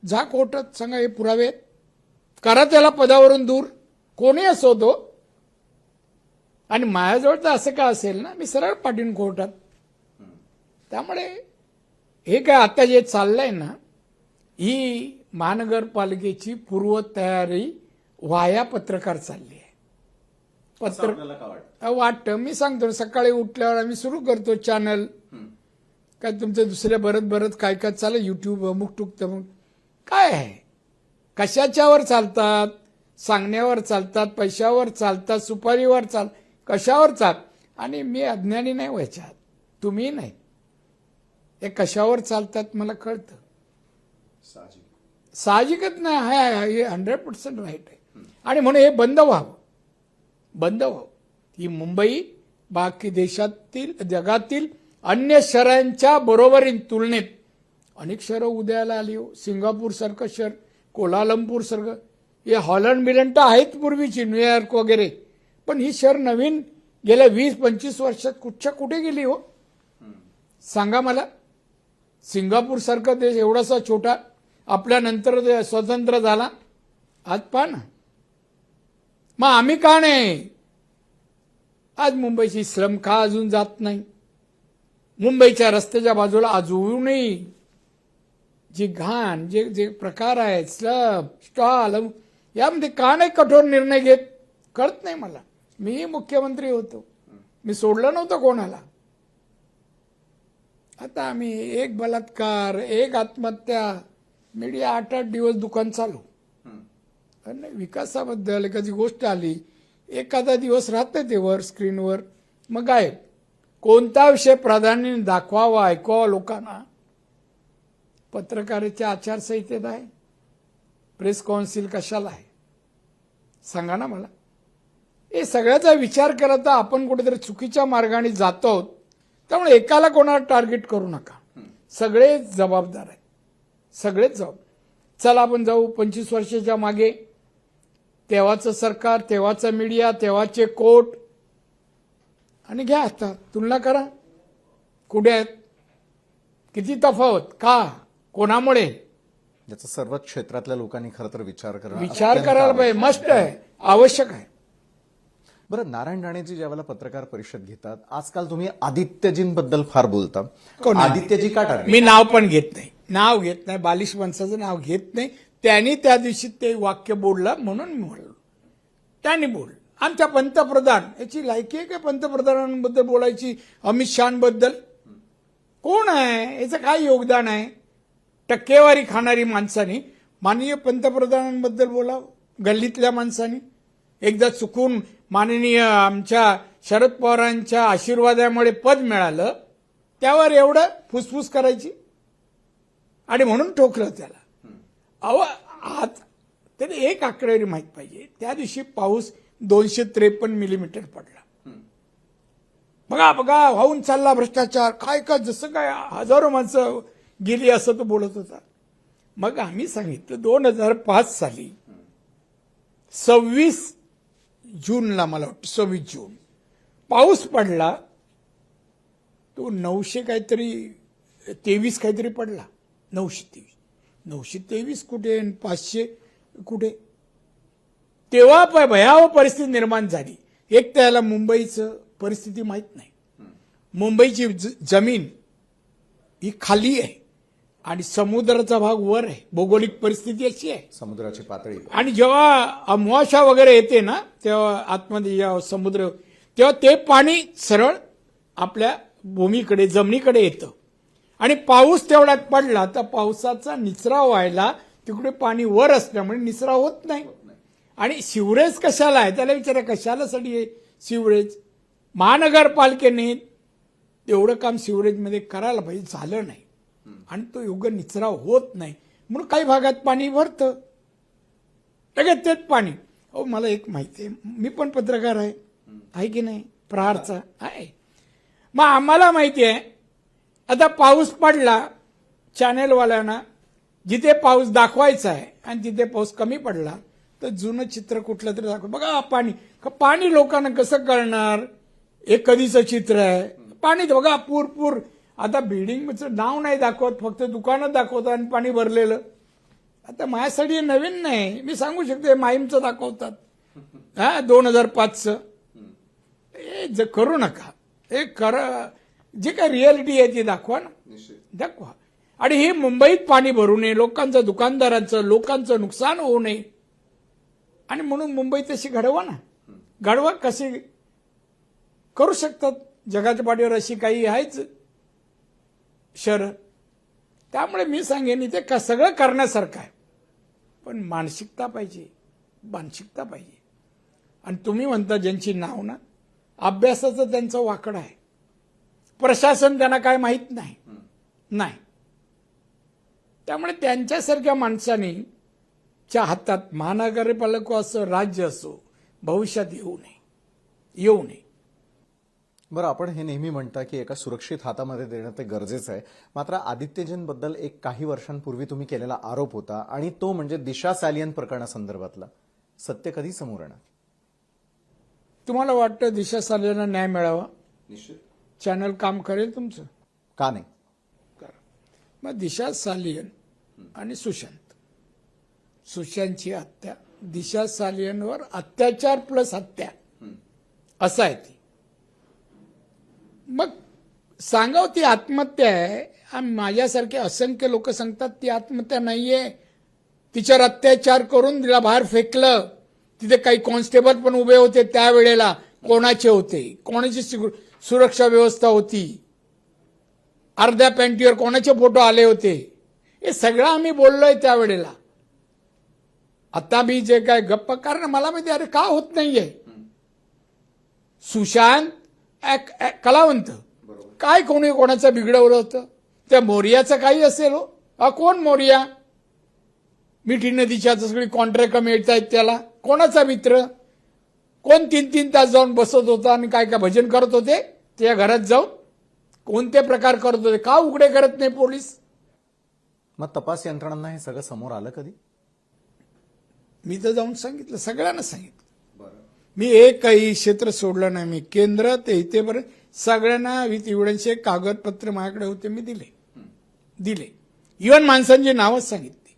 जा कोर्टात, सांगा हे पुरावे आहेत, करा त्याला पदावरून दूर, कोणी असो तो. आणि माझ्याजवळ तर असं काय असेल ना, मी सरळ पाठीन कोर्टात. त्यामुळे हे काय आता जे चाललंय ना, ही महानगरपालिकेची पूर्वतयारी वाया पत्रकार चालली आहे. वाटतं, मी सांगतो, सकाळी उठल्यावर आम्ही सुरू करतो चॅनल, काय तुमचं दुसऱ्या बरत काय काय चाललं, युट्यूब अमुक टुक तमुक, काय आहे, कशाच्यावर चालतात, सांगण्यावर चालतात, पैशावर चालतात, सुपारीवर कशावर चाल. आणि मी अज्ञानी नाही व्हायच्यात, तुम्ही नाही, हे कशावर चालतात मला कळतं, साहजिकच नाही, हे 100% राईट आहे. आणि म्हणून हे बंद व्हावं. ही मुंबई बाकी देशातील, जगातील अन्य शहरांच्या बरोबरीन तुलनेत अनेक शहरं उदयाला आली हो. सिंगापूर सारखं शहर, कोलालंपूर सारखं, हे हॉलंड बिलंड तर आहेत पूर्वीची, न्यूयॉर्क वगैरे, पण ही शहर नवीन गेल्या 20-25 वर्षात कुठे गेली हो, सांगा मला. सिंगापूर सारखा देश एवढासा छोटा, आपल्यानंतर स्वतंत्र झाला, आज पहा ना. मग आम्ही का नाही, आज मुंबईची स्लम का अजून जात नाही, मुंबईच्या रस्त्याच्या बाजूला अजूनही जी घाण, जे प्रकार आहेत, स्लम, स्टॉल, यामध्ये का नाही कठोर निर्णय घेत, कळत नाही मला. मी मुख्यमंत्री होतो, मी सोडलं नव्हतं कोणाला. आता आम्ही एक बलात्कार, एक आत्महत्या, मीडिया 8-8 दिवस दुकान चालू. आणि विकासाबद्दल एखादी गोष्ट आली, एखादा दिवस राहते ते वर स्क्रीनवर, मग गायब. कोणता विषय प्राधान्याने दाखवावा, ऐकवावा लोकांना, पत्रकाराच्या आचारसंहितेत आहे, प्रेस काउन्सिल कशाला आहे, सांगा ना मला. हे सगळ्याचा विचार केला तर आपण कुठेतरी चुकीच्या मार्गाने जातो आहोत. त्यामुळे एकाला कोणाला टार्गेट करू नका, सगळे जबाबदार आहेत, सगळेच जबाबदार. चला आपण जाऊ 25 वर्षाच्या मागे, तेव्हाचं सरकार, तेव्हाचा मीडिया, तेव्हाचे कोर्ट, आणि घ्या आता तुलना करा, कुठे आहेत, किती तफावत, का, कोणामुळे. याचा सर्वच क्षेत्रातल्या लोकांनी खरं तर विचार करणं करायला पाहिजे, मस्ट आहे, आवश्यक आहे. बरं, नारायण राणेजी ज्यावेळेला पत्रकार परिषद घेतात, आजकाल तुम्ही आदित्यजींबद्दल फार बोलता. कोण आहे? आदित्यजी का टाळले? मी नाव पण घेत नाही, बालिश माणसाचं नाव घेत नाही. त्यांनी त्या दिवशी ते वाक्य बोललं म्हणून मी बोललो. त्यांनी बोललं. आमच्या पंतप्रधान याची लायकी आहे का पंतप्रधानांबद्दल बोलायची? अमित शहाबद्दल कोण आहे? याचं काय योगदान आहे? टक्केवारी खाणारी माणसाने माननीय पंतप्रधानांबद्दल बोलावं, गल्लीतल्या माणसाने. एकदा चुकून माननीय आमच्या शरद पवारांच्या आशीर्वादामुळे पद मिळालं, त्यावर एवढं फुसफुस करायची आणि म्हणून ठोकलं त्याला. आज त्याने एक आकडेवारी माहीत पाहिजे. त्या दिवशी पाऊस 253 मिलीमीटर पडला. बघा वाहून चालला भ्रष्टाचार, काय का जसं काय हजारो माणसं गेली असं तो बोलत होता. मग आम्ही सांगितलं 2005 साली 26 जूनला, मला वाटतं 26 जून पाऊस पडला. तो 900 काहीतरी 23 काहीतरी पडला. 923 कुठे आणि 500 कुठे? तेव्हा भयावह परिस्थिती निर्माण झाली. एक त्याला मुंबईचं परिस्थिती माहीत नाही. मुंबईची जमीन ही खाली आहे आणि समुद्राचा भाग वर आहे. भौगोलिक परिस्थिती अशी आहे, समुद्राची पातळी. आणि जेव्हा अमावास्या वगैरे येते ना, तेव्हा आतमध्ये जेव्हा समुद्र, तेव्हा ते पाणी सरळ आपल्या भूमीकडे, जमिनीकडे येतं. आणि पाऊस तेवढ्यात पडला तर पावसाचा निचरा व्हायला तिकडे पाणी वर असल्यामुळे निचरा होत नाही. आणि सिवरेज कशाला आहे? त्याला विचारा, कशालासाठी आहे सिवरेज? महानगरपालिकेने तेवढं काम सिवरेजमध्ये करायला पाहिजे, झालं नाही. आणि तो योग्य निचरा होत नाही म्हणून काही भागात पाणी भरतं, लगेच तेच पाणी. मला एक माहिती आहे, मी पण पत्रकार आहे की नाही, प्रहारचा आहे. मग आम्हाला माहिती आहे, आता पाऊस पडला, चॅनेलवाल्यांना जिथे पाऊस दाखवायचा आहे आणि जिथे पाऊस कमी पडला तर जुनं चित्र कुठलं तरी दाखव. बघा पाणी लोकांना कसं कळणार? एक कधीचं चित्र आहे, पाणी बघा पूर. आता बिल्डिंगचं नाव नाही दाखवत, फक्त दुकानं दाखवतात आणि पाणी भरलेलं. आता माझ्यासाठी हे नवीन नाही, मी सांगू शकते. माहीमचं दाखवतात 2005चं. हे करू नका. हे खरं जे काय रियालिटी आहे ती दाखवा ना, दाखवा. आणि हे मुंबईत पाणी भरू नये, लोकांचं, दुकानदारांचं, लोकांचं नुकसान होऊ नये. आणि म्हणून मुंबई तशी घडवा ना, घडवा. कशी करू शकतात? जगाच्या पाठीवर अशी काही आहेच शहरं. त्यामुळे मी सांगेन इथे सगळं करण्यासारखं आहे, पण मानसिकता पाहिजे. आणि तुम्ही म्हणता ज्यांची नाव ना, अभ्यासाचं त्यांचं वाकड आहे. प्रशासन त्यांना काय माहीत नाही. त्यामुळे त्यांच्यासारख्या माणसांनी च्या हातात महानगरपालिका असो, राज्य असो, भविष्यात येऊ नये. बरं, आपण हे नेहमी म्हणता की एका सुरक्षित हातामध्ये देणं ते गरजेचं आहे. मात्र आदित्यजींबद्दल एक काही वर्षांपूर्वी तुम्ही केलेला आरोप होता, आणि तो म्हणजे दिशा सालियन प्रकरणासंदर्भातला. सत्य कधी समोर येणार? तुम्हाला वाटतं दिशा सालियनला न्याय मिळावा? निश्चित. चॅनल काम करेल तुमचं? का नाही? मग दिशा सालियन आणि सुशांतची हत्या, दिशा सालियनवर अत्याचार प्लस हत्या असं आहे ती. मग सांगाव ती आत्महत्या आहे. आणि माझ्यासारखे असंख्य लोक सांगतात ती आत्महत्या नाहीये, तिच्यावर अत्याचार करून तिला बाहेर फेकलं. तिथे काही कॉन्स्टेबल पण उभे होते त्यावेळेला. कोणाचे होते? कोणाची सुरक्षा व्यवस्था होती? अर्ध्या पॅन्टीवर कोणाचे फोटो आले होते? हे सगळं आम्ही बोललोय त्यावेळेला. आता मी जे काय गप्प, कारण मला माहिती अरे का होत नाहीये. सुशांत कलावंत, काय कोणी कोणाचं बिघडवलं होतं? त्या मोर्याचं काही असेल हो. कोण मोर्या? मिठी नदीच्या सगळी कॉन्ट्रॅक्ट मिळतायत त्याला. कोणाचा मित्र? कोण 3-3 तास जाऊन बसत होता आणि काय भजन करत होते त्या घरात जाऊन? कोणते प्रकार करत होते? का उघडे करत नाही पोलीस? मग तपास यंत्रणांना हे सगळं समोर आलं कधी? मी तर जाऊन सांगितलं, सगळ्यांना सांगितलं. मी एकही क्षेत्र सोडलं नाही. मी केंद्र ते इथेपर्यंत सगळ्यांना विथ एव्हिडन्सचे कागदपत्र माझ्याकडे होते, मी दिले. इव्हन माणसांची नावच सांगितली.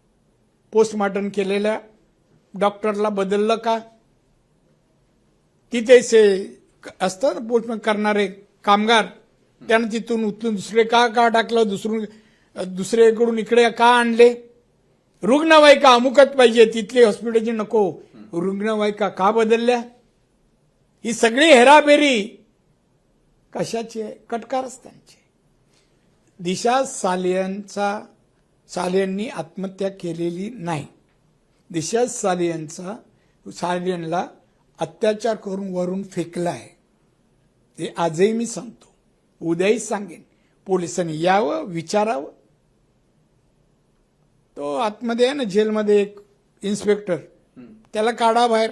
पोस्टमॉर्टम केलेल्या डॉक्टरला बदललं का? तिथे असतात ना पोस्टमॅन करणारे कामगार, त्यांना तिथून उचलून दुसरे का टाकलं, दुसऱ्याकडून इकडे का आणले. रुग्णवाहिका अमुकच पाहिजे, तिथली हॉस्पिटलची नको, रुग्णवाहिका का बदलल्या. ही सगळी हेराफेरी कशाची आहे? कटकारस्थानची. दिशा सालियननी आत्महत्या केलेली नाही. दिशा सालियनला अत्याचार करून वरून फेकला आहे. हे आजही मी सांगतो, उद्याही सांगेन. पोलिसांनी यावं, विचारावं. तो आतमध्ये आहे ना जेलमध्ये एक इन्स्पेक्टर, त्याला काढा बाहेर.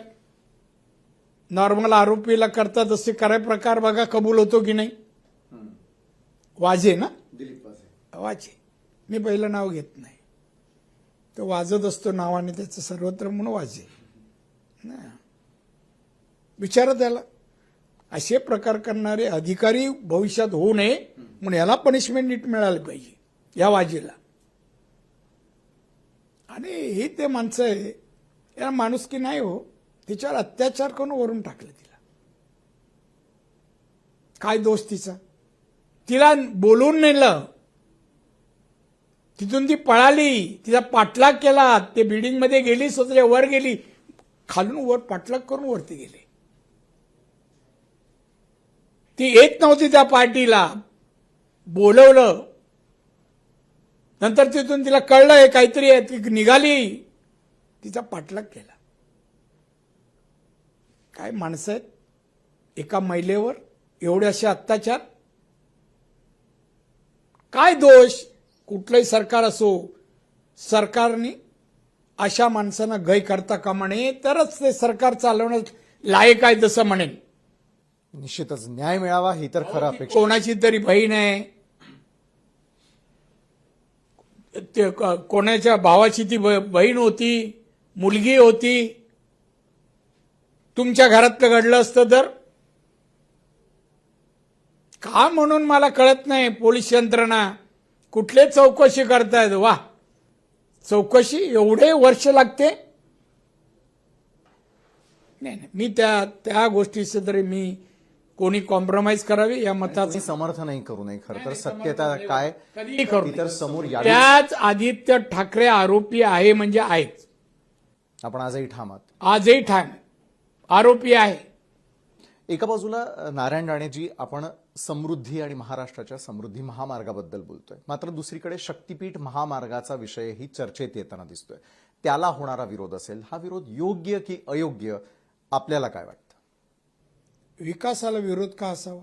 नॉर्मल आरोपीला करतात असे प्रकार बघा, कबूल होतो की नाही. वाजे ना, दिलीप वाजे. वाजे, मी पहिलं नाव घेत नाही. तो वाजत असतो नावाने त्याचं सर्वत्र म्हणून वाजे. विचारा त्याला. असे प्रकार करणारे अधिकारी भविष्यात होऊ नये म्हणून याला पनिशमेंट नीट मिळाली पाहिजे, या वाजेला. आणि हे ते माणसं आहे, याला माणुसकी नाही हो. तिच्यावर अत्याचार करून वरून टाकलं तिला. काय दोष तिचा? तिला बोलवून नेलं, तिथून ती पळाली, तिचा पाठलाग केला, ते बिल्डिंग मध्ये गेली, स्वतःच्या वर गेली, खालून वर पाठलाग करून वरती गेले. ती येत नव्हती त्या पार्टीला, बोलवलं. नंतर तिथून तिला कळलं हे काहीतरी आहे, ती निघाली, तिचा पाठलाग केला. काय माणसं आहेत, एका महिलेवर एवढे असे अत्याचार. काय दोष? कुठलंही सरकार असो, सरकारने अशा माणसांना गय करता कामा नये, तरच ते सरकार चालवणं लायक आहे तसं म्हणेन. निश्चितच न्याय मिळावा ही तर खरं अपेक्षा. कोणाची तरी बहीण आहे, ते कोणाच्या भावाची ती बहीण होती, मुलगी होती. तुमच्या घरातलं घडलं असतं तर का म्हणून मला कळत नाही. पोलीस यंत्रणा कुठले चौकशी करतायत. वा, चौकशी एवढे वर्ष लागते. नाही, मी त्या गोष्टीचं तरी मी कोणी कॉम्प्रोमाइज करावी या मताचं समर्थनही करू नये. खरं तर सत्यता काय कधीही करू ती तर समोर यावी. त्याच आदित्य ठाकरे आरोपी आहे म्हणजे आहेत. आपण आजही ठाम आहात. आजही ठाम आरोपी आहे. एका बाजूला नारायण राणेजी, आपण समृद्धी आणि महाराष्ट्राच्या समृद्धी महामार्गाबद्दल बोलतोय, मात्र दुसरीकडे शक्तीपीठ महामार्गाचा विषयही चर्चेत येताना दिसतोय. त्याला होणारा विरोध असेल, हा विरोध योग्य की अयोग्य, आपल्याला काय वाटतं? विकासाला विरोध का असावा?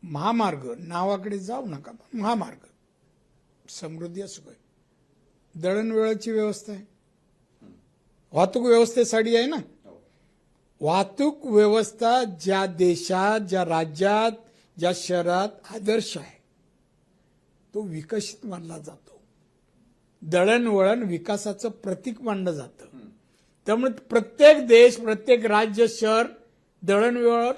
महामार्ग नावाकडे जाऊ नका. महामार्ग समृद्धी असो, दळणवळणाची व्यवस्था आहे, वाहतूक व्यवस्थेसाठी आहे ना. वाहतूक व्यवस्था ज्या देशात, ज्या राज्यात, ज्या शहरात आदर्श आहे, तो विकसित मानला जातो. दळणवळण विकासाचं प्रतीक मानलं जातं. त्यामुळे प्रत्येक देश, प्रत्येक राज्य, शहर दळणवळण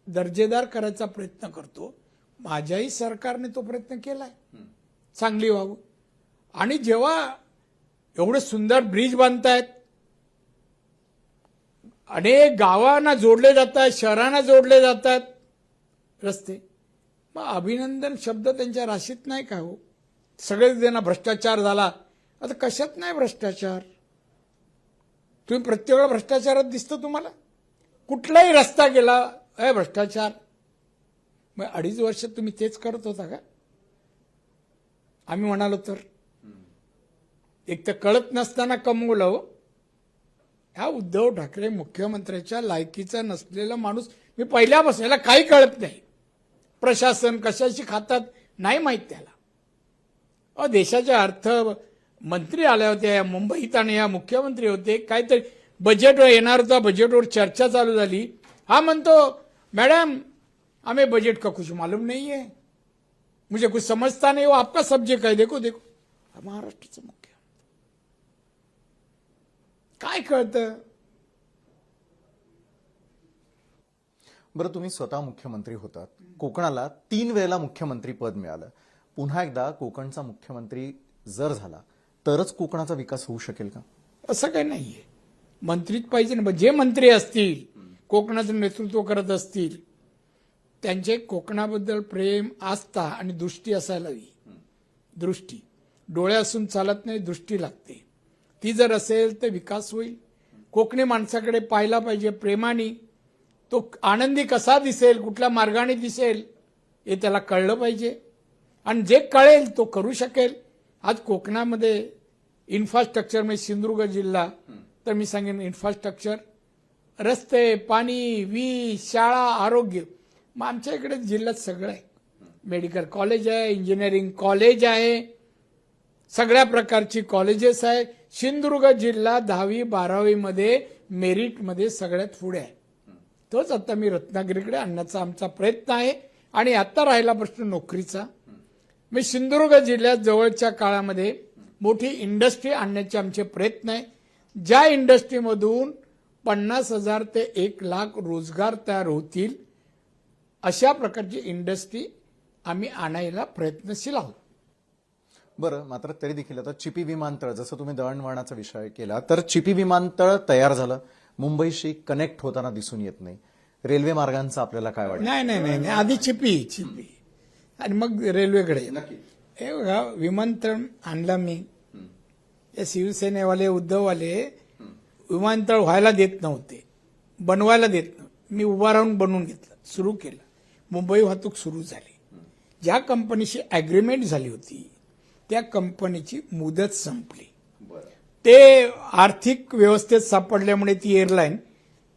दर्जेदार करायचा प्रयत्न करतो. माझ्याही सरकारने तो प्रयत्न केलाय, चांगली व्हावं. आणि जेव्हा एवढे सुंदर ब्रिज बांधतायत, अनेक गावांना जोडले जातात, शहरांना जोडले जातात रस्ते, मग अभिनंदन शब्द त्यांच्या राशीत नाही का हो? सगळेच देना भ्रष्टाचार झाला. आता कशात नाही भ्रष्टाचार? तुम्ही प्रत्येक वेळा भ्रष्टाचारात दिसतो तुम्हाला? कुठलाही रस्ता गेला भ्रष्टाचार. मग 2.5 वर्ष तुम्ही तेच करत होता का? आम्ही म्हणालो तर एक तर कळत नसताना कमवलं हो. ह्या उद्धव ठाकरे मुख्यमंत्र्याच्या लायकीचा नसलेला माणूस. मी पहिल्यापासून याला काही कळत नाही. प्रशासन कशाशी खातात नाही माहीत त्याला. देशाच्या अर्थ मंत्री आल्या होत्या मुंबईत आणि या मुख्यमंत्री होते. काहीतरी बजेटवर येणार होता, बजेटवर चर्चा चालू झाली. हा म्हणतो, मैडम हमें बजट का कुछ मालूम नहीं है, मुझे कुछ समझता नहीं, वो आपका सब्जेक्ट है. देखो देखो, महाराष्ट्राचं मुख्य काय कळतं? बरं, तुम्ही स्वतः मुख्यमंत्री होतात. कोकणाला 3 वेळेला मुख्यमंत्री पद मिळालं. पुन्हा एकदा कोकणचा मुख्यमंत्री जर झाला तरच कोकणाचा विकास होऊ शकेल का? असं काही नाहीये. मंत्रीच पाहिजे ना. जे मंत्री असतील कोकणाचं नेतृत्व करत असतील त्यांचे कोकणाबद्दल प्रेम, आस्था आणि दृष्टी असायला हवी. दृष्टी डोळे असून चालत नाही, दृष्टी लागते. ती जर असेल तर विकास होईल. कोकणी माणसाकडे पाहायला पाहिजे प्रेमाने. तो आनंदी कसा दिसेल, कुठल्या मार्गाने दिसेल हे त्याला कळलं पाहिजे आणि जे कळेल तो करू शकेल. आज कोकणामध्ये इन्फ्रास्ट्रक्चर म्हणजे सिंधुदुर्ग जिल्हा तर मी सांगेन इन्फ्रास्ट्रक्चर, रस्ते, पाणी, वीज, शाळा, आरोग्य. मग आमच्या इकडे जिल्ह्यात सगळं आहे. मेडिकल कॉलेज आहे, इंजिनिअरिंग कॉलेज आहे, सगळ्या प्रकारची कॉलेजेस आहे. सिंधुदुर्ग जिल्हा 10वी-12वी मध्ये मेरिटमध्ये सगळ्यात पुढे आहे. तोच आता मी रत्नागिरीकडे आणण्याचा आमचा प्रयत्न आहे. आणि आता राहिला प्रश्न नोकरीचा. मी सिंधुदुर्ग जिल्ह्यात जवळच्या काळामध्ये मोठी इंडस्ट्री आणण्याचे आमचे प्रयत्न आहे. ज्या इंडस्ट्रीमधून 50,000 ते 1,00,000 रोजगार तयार होतील अशा प्रकारची इंडस्ट्री आम्ही आणायला प्रयत्नशील आहोत. बरं, मात्र तरी देखील आता चिपी विमानतळ, जसं तुम्ही दळणवळणाचा विषय केला, तर चिपी विमानतळ तयार झालं, मुंबईशी कनेक्ट होताना दिसून येत नाही. रेल्वे मार्गांचं आपल्याला काय वाटतं? नाही, आधी चिपी आणि मग रेल्वेकडे. हे बघा, विमानतळ आणला मी. हे शिवसेनेवाले, उद्धववाले विमानतळ व्हायला देत नव्हते, बनवायला देत नव्हते. मी उभा राहून बनवून घेतलं, सुरू केलं. मुंबई वाहतूक सुरू झाली. ज्या कंपनीशी अग्रीमेंट झाली होती त्या कंपनीची मुदत संपली. ते आर्थिक व्यवस्थेत सापडल्यामुळे ती एअरलाईन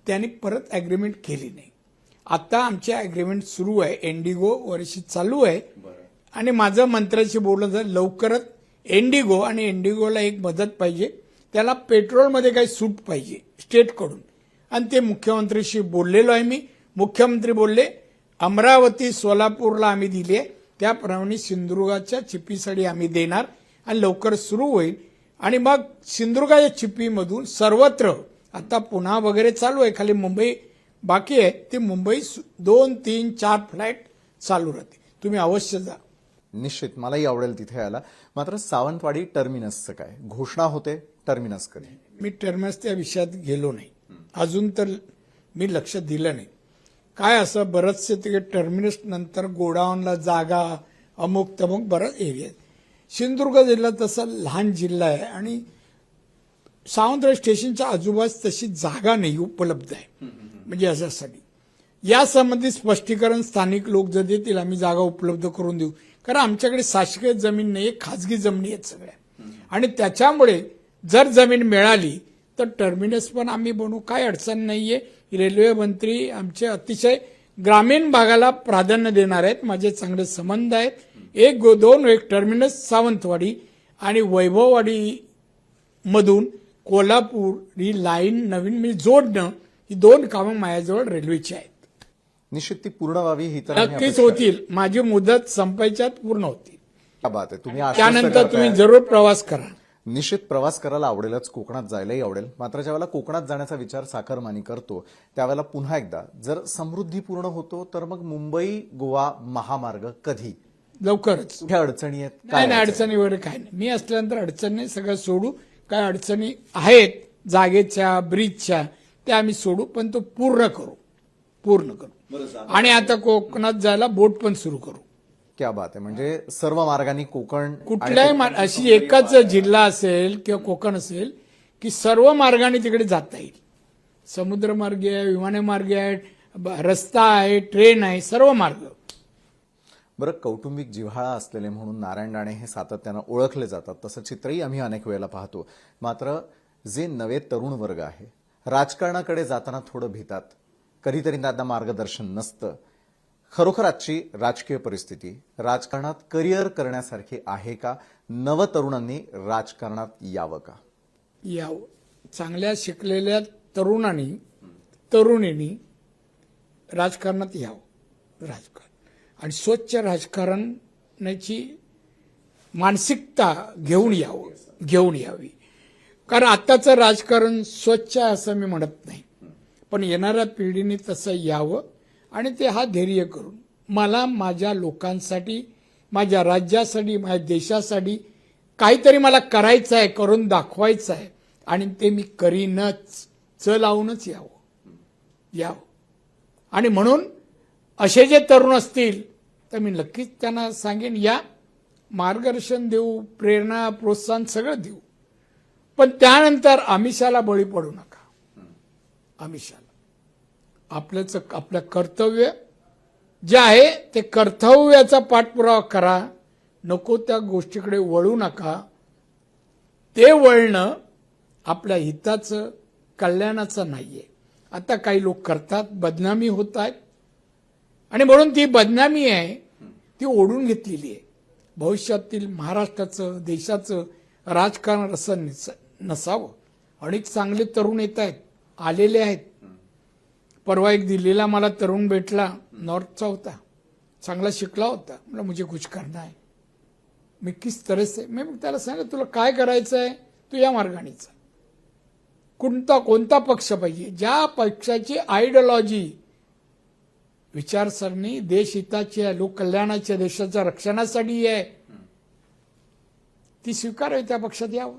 त्यांनी परत अग्रीमेंट केली नाही. आता आमचे अग्रीमेंट सुरू आहे, इंडिगो वर्षी चालू आहे. आणि माझं मंत्र्यांशी बोलणं झालं, लवकरच इंडिगो आणि इंडिगोला एक मदत पाहिजे, त्याला पेट्रोलमध्ये काही सूट पाहिजे स्टेटकडून. आणि ते मुख्यमंत्रीशी बोललेलो आहे मी. मुख्यमंत्री बोलले अमरावती, सोलापूरला आम्ही दिले, त्याप्रमाणे सिंधुदुर्गाच्या चिपीसाठी आम्ही देणार आणि लवकर सुरू होईल. आणि मग सिंधुदुर्गाच्या चिपीमधून सर्वत्र आता पुन्हा वगैरे चालू आहे, खाली मुंबई बाकी आहे. ते मुंबई 2, 3, 4 फ्लाईट चालू राहते. तुम्ही अवश्य जा. निश्चित मलाही आवडेल तिथे यायला. मात्र सावंतवाडी टर्मिनसचं काय घोषणा होते? टर्मिनस कधी? मी टर्मिनस त्या विषयात गेलो नाही अजून, तर मी लक्ष दिलं नाही. काय असं बरंचसे तिकडे टर्मिनस नंतर गोडाऊनला जागा, अमुक तमुक बरंच एरिया. सिंधुदुर्ग जिल्हा तसा लहान जिल्हा आहे आणि सावंतवाडी स्टेशनच्या आजूबाजूस तशी जागा नाही उपलब्ध आहे. म्हणजे अशासाठी यासंबंधी स्पष्टीकरण स्थानिक लोक जर देतील आम्ही जागा उपलब्ध करून देऊ. कारण आमच्याकडे शासकीय जमीन नाही, खाजगी जमिनी आहेत सगळ्या. आणि त्याच्यामुळे जर जमीन मिळाली तर टर्मिनस पण आम्ही बनवू, काय अडचण नाहीये. रेल्वे मंत्री आमचे अतिशय ग्रामीण भागाला प्राधान्य देणार आहेत, माझे चांगले संबंध आहेत. एक टर्मिनस सावंतवाडी आणि वैभववाडी मधून कोल्हापूर ही लाईन नवीन मी जोडणं, ही 2 कामं माझ्याजवळ रेल्वेची आहेत. निश्चित ती पूर्ण व्हावी ही तर आम्ही नक्कीच अपेक्षा होतील. माझी मुदत संपायच्यात पूर्ण होतील. क्या बात आहे. तुम्ही आश्वस्त त्यानंतर करताय. तुम्ही जरूर प्रवास करा. निश्चित प्रवास करायला आवडेलच, कोकणात जायलाही आवडेल. मात्र ज्यावेळेला कोकणात जाण्याचा विचार साखरमानी करतो त्यावेळेला पुन्हा एकदा जर समृद्धी पूर्ण होतो तर मग मुंबई गोवा महामार्ग कधी? लवकरच. कुठे अडचणी आहेत? नाही अडचणी वगैरे काय नाही. मी असल्यानंतर अडचण नाही, सगळं सोडू. काय अडचणी आहेत जागेच्या, ब्रिजच्या, त्या आम्ही सोडू, पण तो पूर्ण करू. आणि आता कोकणात जायला बोट पण सुरू करू. क्या बात आहे. म्हणजे सर्व मार्गाने कोकण, कुठल्याही अशी एकच जिल्हा असेल किंवा कोकण असेल की सर्व मार्गाने तिकडे जाता येईल. समुद्रमार्ग आहे, विमानमार्ग आहे, रस्ता आहे, ट्रेन आहे, सर्व मार्ग. बरं, कौटुंबिक जिव्हाळा असलेले म्हणून नारायण राणे हे सातत्यानं ओळखले जातात. तसं चित्रही आम्ही अनेक वेळेला पाहतो. मात्र जे नवे तरुण वर्ग आहे राजकारणाकडे जाताना थोडं भीतात, कधीतरी त्यांना मार्गदर्शन नसतं. खरोखर आजची राजकीय परिस्थिती राजकारणात करिअर करण्यासारखी आहे का? नवतरुणांनी राजकारणात यावं का? यावं. चांगल्या शिकलेल्या तरुणींनी राजकारणात यावं. आणि स्वच्छ राजकारणाची मानसिकता घेऊन यावी. कारण आताचं राजकारण स्वच्छ आहे असं मी म्हणत नाही, पण येणाऱ्या पिढीने तसं यावं. आणि ते हा धैर्य करून मला माझ्या लोकांसाठी, माझ्या राज्यासाठी, माझ्या देशासाठी काहीतरी मला करायचं आहे, करून दाखवायचं आहे आणि ते मी करीनच लावूनच यावं. आणि म्हणून असे जे तरुण असतील तर मी नक्कीच त्यांना सांगेन, या मार्गदर्शन देऊ, प्रेरणा, प्रोत्साहन सगळं देऊ, पण त्यानंतर आमिषाला बळी पडू नका. आमिषाला आपलं कर्तव्य जे आहे ते कर्तव्याचा पाठपुरावा करा. नको त्या गोष्टीकडे वळू नका. ते वळणं आपल्या हिताचं, कल्याणाचं नाहीये. आता काही लोक करतात, बदनामी होत आहेत, आणि म्हणून ती बदनामी आहे ती ओढून घेतलेली आहे. भविष्यातील महाराष्ट्राचं, देशाचं राजकारण असं नसावं. अनेक चांगले तरुण येत आहेत, आलेले आहेत. परवा एक दिल्लीला मला तरुण भेटला, नॉर्थचा होता, चांगला शिकला होता. मला मुझे कुछ करना है, मी किस तरह से. मी त्याला सांगितलं, तुला काय करायचं आहे, तू या मार्गाने जा. कोणता पक्ष पाहिजे, ज्या पक्षाची आयडिओलॉजी, विचारसरणी देशहिताची आहे, लोककल्याणाच्या, देशाच्या रक्षणासाठी आहे, ती स्वीकारावी, त्या पक्षात यावं,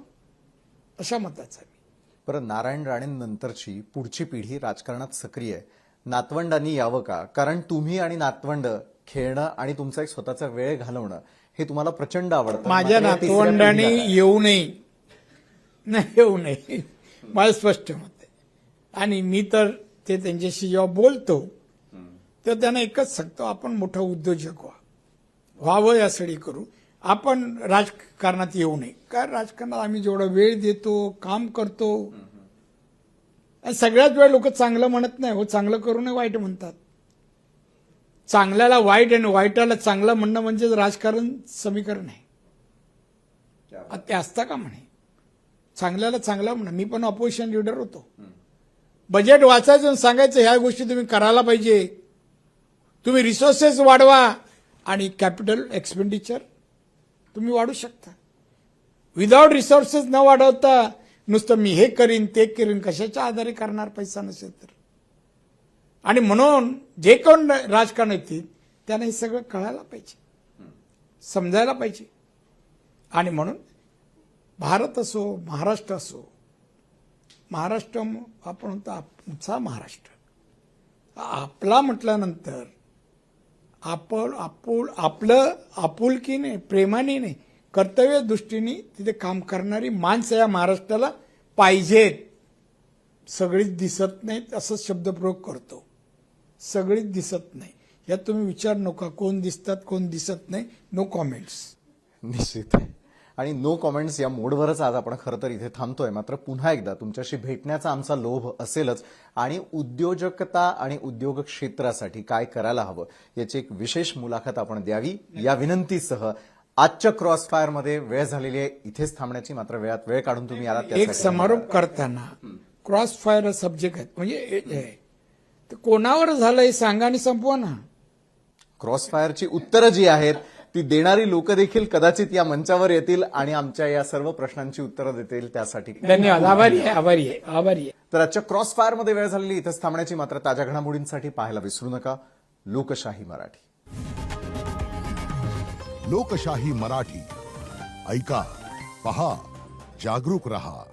अशा मताचा मी. परत नारायण राणेंनंतरची पुढची पिढी राजकारणात सक्रिय आहे. नातवंडांनी यावं का? कारण तुम्ही आणि नातवंड खेळणं आणि तुमचा एक स्वतःचा वेळ घालवणं हे तुम्हाला प्रचंड आवडतं. माझ्या मात्र या तिसऱ्या नातवंडांनी पिढीला येऊ नये माझं स्पष्ट मत आहे. आणि मी तर ते त्यांच्याशी जेव्हा बोलतो तर त्यांना एकच सांगतो, आपण मोठा उद्योजक व्हावं यासाठी करू. आपण राजकारणात येऊ नये. कारण राजकारणात आम्ही जेवढा वेळ देतो, काम करतो, आणि सगळ्यात वेळ लोक चांगलं म्हणत नाही हो, चांगलं करू नये वाईट म्हणतात. चांगल्याला वाईट आणि वाईटाला चांगलं म्हणणं म्हणजे राजकारण समीकरण आहे. ते असतं का म्हणे, चांगल्याला चांगलं म्हणा. मी पण ऑपोजिशन लीडर होतो. बजेट वाचायचं आणि सांगायचं ह्या गोष्टी तुम्ही करायला पाहिजे, तुम्ही रिसोर्सेस वाढवा, आणि कॅपिटल एक्सपेंडिचर तुम्ही वाढू शकता. विदाउट रिसोर्सेस न वाढवता नुसतं मी हे करीन ते करीन, कशाच्या आधारे करणार पैसा नसेल तर. आणि म्हणून जे कोण राजकारण येतील त्यांना हे सगळं कळायला पाहिजे, समजायला पाहिजे. आणि म्हणून भारत असो, महाराष्ट्र असो, महाराष्ट्र आपण म्हणतो आमचा महाराष्ट्र, आपला म्हटल्यानंतर आपलं आपुलकीने, प्रेमाने नाही, कर्तव्य दृष्टीने तिथे काम करणारी माणसं या महाराष्ट्राला पाहिजेत. सगळीच दिसत नाहीत असं शब्दप्रयोग करतो. सगळीच दिसत नाही यात तुम्ही विचार नका, कोण दिसतात कोण दिसत नाही. No comments. निश्चित आहे. आणि नो कॉमेंट्स या मोडवरच आज आपण खरं तर इथे थांबतोय. मात्र पुन्हा एकदा तुमच्याशी भेटण्याचा आमचा लोभ असेलच, आणि उद्योजकता आणि उद्योग क्षेत्रासाठी काय करायला हवं याची एक विशेष मुलाखत आपण द्यावी या विनंतीसह आजच्या क्रॉसफायरमध्ये वेळ झालेली आहे इथेच थांबण्याची. मात्र वेळात वेळ काढून तुम्ही आलात एक त्यासाठी समारोप करताना क्रॉसफायर सब्जेक्ट आहे, म्हणजे ते कोणावर झालं हे सांगा आणि संपवा ना. क्रॉसफायरची उत्तरं जी आहेत ती देणारी लोक देखील कदाचित या मंचावर येतील आणि आमच्या या सर्व प्रश्नांची उत्तरं देतील. त्यासाठी धन्यवाद. आभारी आहे. तर आजच्या क्रॉसफायरमध्ये वेळ झालेली इथंच थांबण्याची. मात्र ताज्या घडामोडींसाठी पाहायला विसरू नका लोकशाही मराठी. लोकशाही मराठी ऐका, पहा, जागरूक रहा.